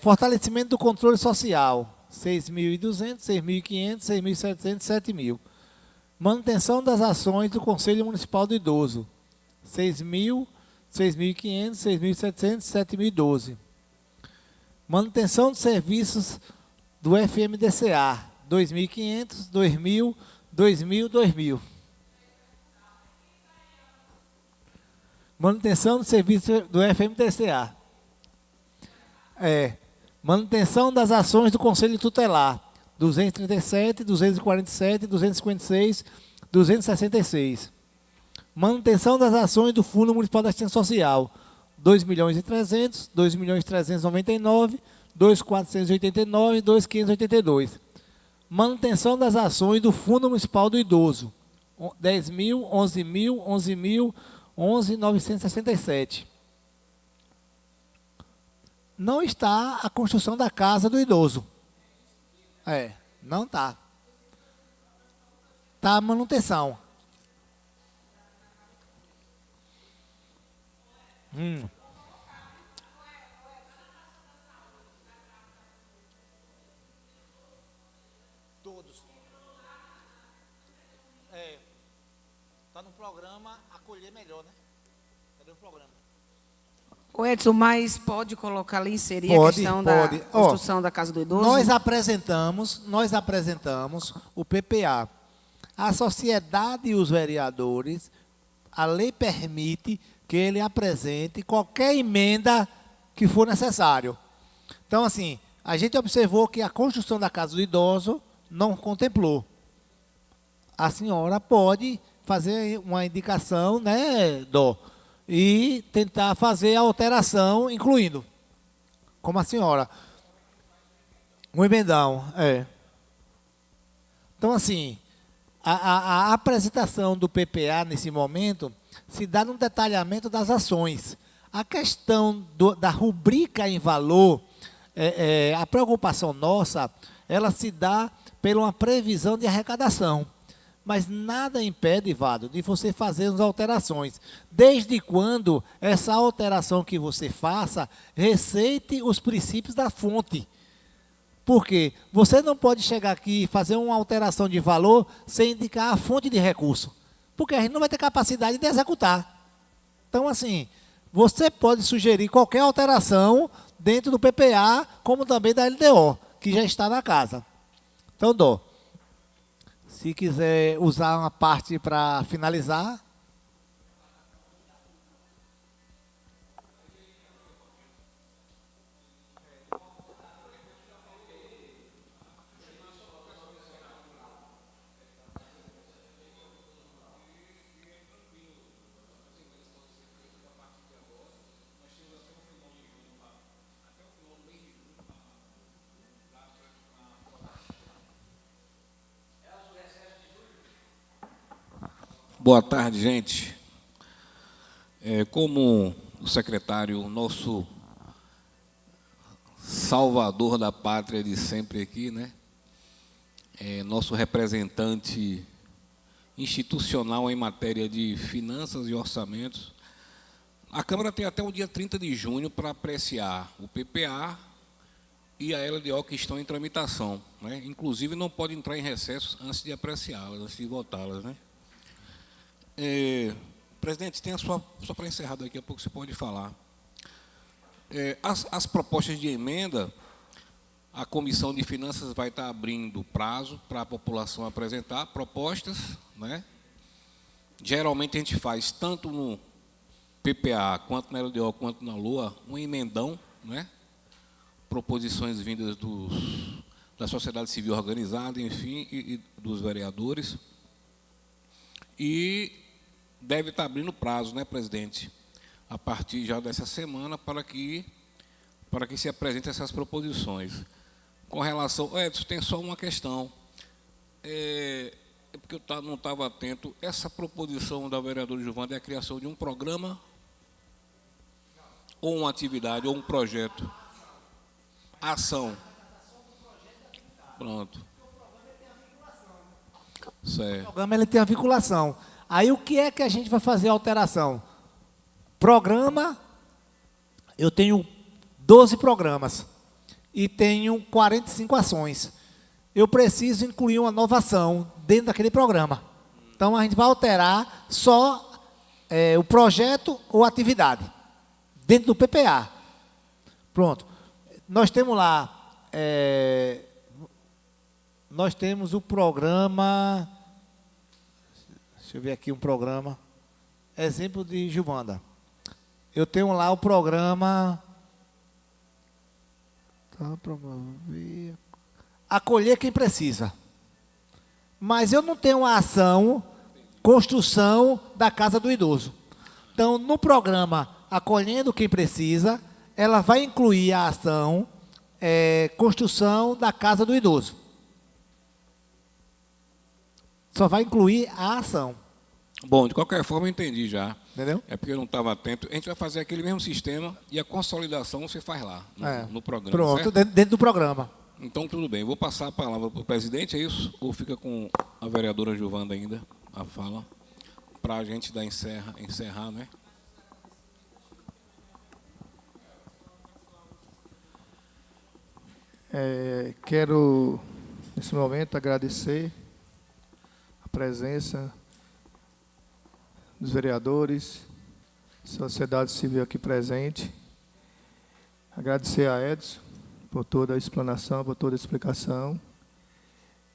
Fortalecimento do controle social, 6.200, 6.500, 6.700, 7.000. Manutenção das ações do Conselho Municipal do Idoso, 6.000, 6.500, 6.700, 7.012. Manutenção dos serviços do FMDCA, 2.500, 2.000, 2.000, 2.000. Manutenção do serviço do FMDCA. Manutenção das ações do Conselho Tutelar, 237, 247, 256, 266. Manutenção das ações do Fundo Municipal da Assistência Social, 2.300.000, 2.399.000, 2.489, 2.582. Manutenção das ações do Fundo Municipal do Idoso, 10.000, 11.000, 11.000, 11.967. Não está a construção da casa do idoso. Não está. Está a manutenção. Todos. Está no programa Acolher Melhor, né? Cadê o programa? O Edson, mas pode colocar ali, inserir Pode, a questão pode. da construção da Casa do Idoso? Nós apresentamos o PPA. A sociedade e os vereadores, a lei permite que ele apresente qualquer emenda que for necessário. Então, assim, a gente observou que a construção da Casa do Idoso não contemplou. A senhora pode fazer uma indicação, né, Dó, e tentar fazer a alteração, incluindo, como a senhora. Um emendão, Então, assim, a apresentação do PPA, nesse momento, se dá no detalhamento das ações. A questão da rubrica em valor, a preocupação nossa, ela se dá por uma previsão de arrecadação. Mas nada impede, Vado, de você fazer as alterações, desde quando essa alteração que você faça receite os princípios da fonte. Por quê? Você não pode chegar aqui e fazer uma alteração de valor sem indicar a fonte de recurso, porque a gente não vai ter capacidade de executar. Então, assim, você pode sugerir qualquer alteração dentro do PPA, como também da LDO, que já está na casa. Então, Dó, se quiser usar uma parte para finalizar. Boa tarde, gente. Como o secretário, nosso salvador da pátria de sempre aqui, né? Nosso representante institucional em matéria de finanças e orçamentos, A Câmara tem até o dia 30 de junho para apreciar o PPA e a LDO que estão em tramitação, né? Inclusive, não pode entrar em recesso antes de apreciá-las, antes de votá-las, né? Presidente, tem só para encerrar daqui a pouco você pode falar. As propostas de emenda, a Comissão de Finanças vai estar abrindo prazo para a população apresentar propostas, né? Geralmente a gente faz tanto no PPA, quanto na LDO, quanto na LOA, um emendão, né? Proposições vindas da sociedade civil organizada, enfim, e dos vereadores. E deve estar abrindo prazo, né, presidente, a partir já dessa semana, para que se apresentem essas proposições. Com relação... Edson, tem só uma questão. É porque eu não estava atento. Essa proposição da vereadora Giovanda é a criação de um programa, ou uma atividade, ou um projeto? Ação. Pronto. Certo. O programa ele tem a vinculação. Aí o que é que a gente vai fazer a alteração? Programa, eu tenho 12 programas e tenho 45 ações. Eu preciso incluir uma nova ação dentro daquele programa. Então a gente vai alterar só o projeto ou atividade dentro do PPA. Pronto. Nós temos lá, nós temos o programa, deixa eu ver aqui um programa, exemplo de Giovanda. Eu tenho lá o programa, acolher quem precisa. Mas eu não tenho a ação, construção da casa do idoso. Então, no programa Acolhendo Quem Precisa, ela vai incluir a ação, construção da casa do idoso. Só vai incluir a ação. Bom, de qualquer forma, eu entendi já. Entendeu? É porque eu não estava atento. A gente vai fazer aquele mesmo sistema e a consolidação você faz lá, no programa. Pronto, certo? dentro do programa. Então, tudo bem. Vou passar a palavra para o presidente, é isso? Ou fica com a vereadora Giovanda ainda, a fala, para a gente encerrar, né? Quero, nesse momento, agradecer a presença dos vereadores, sociedade civil aqui presente. Agradecer a Edson por toda a explanação, por toda a explicação.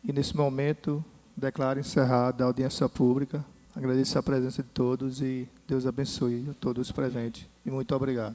E, nesse momento, declaro encerrada a audiência pública. Agradeço a presença de todos e Deus abençoe a todos presentes. E muito obrigado.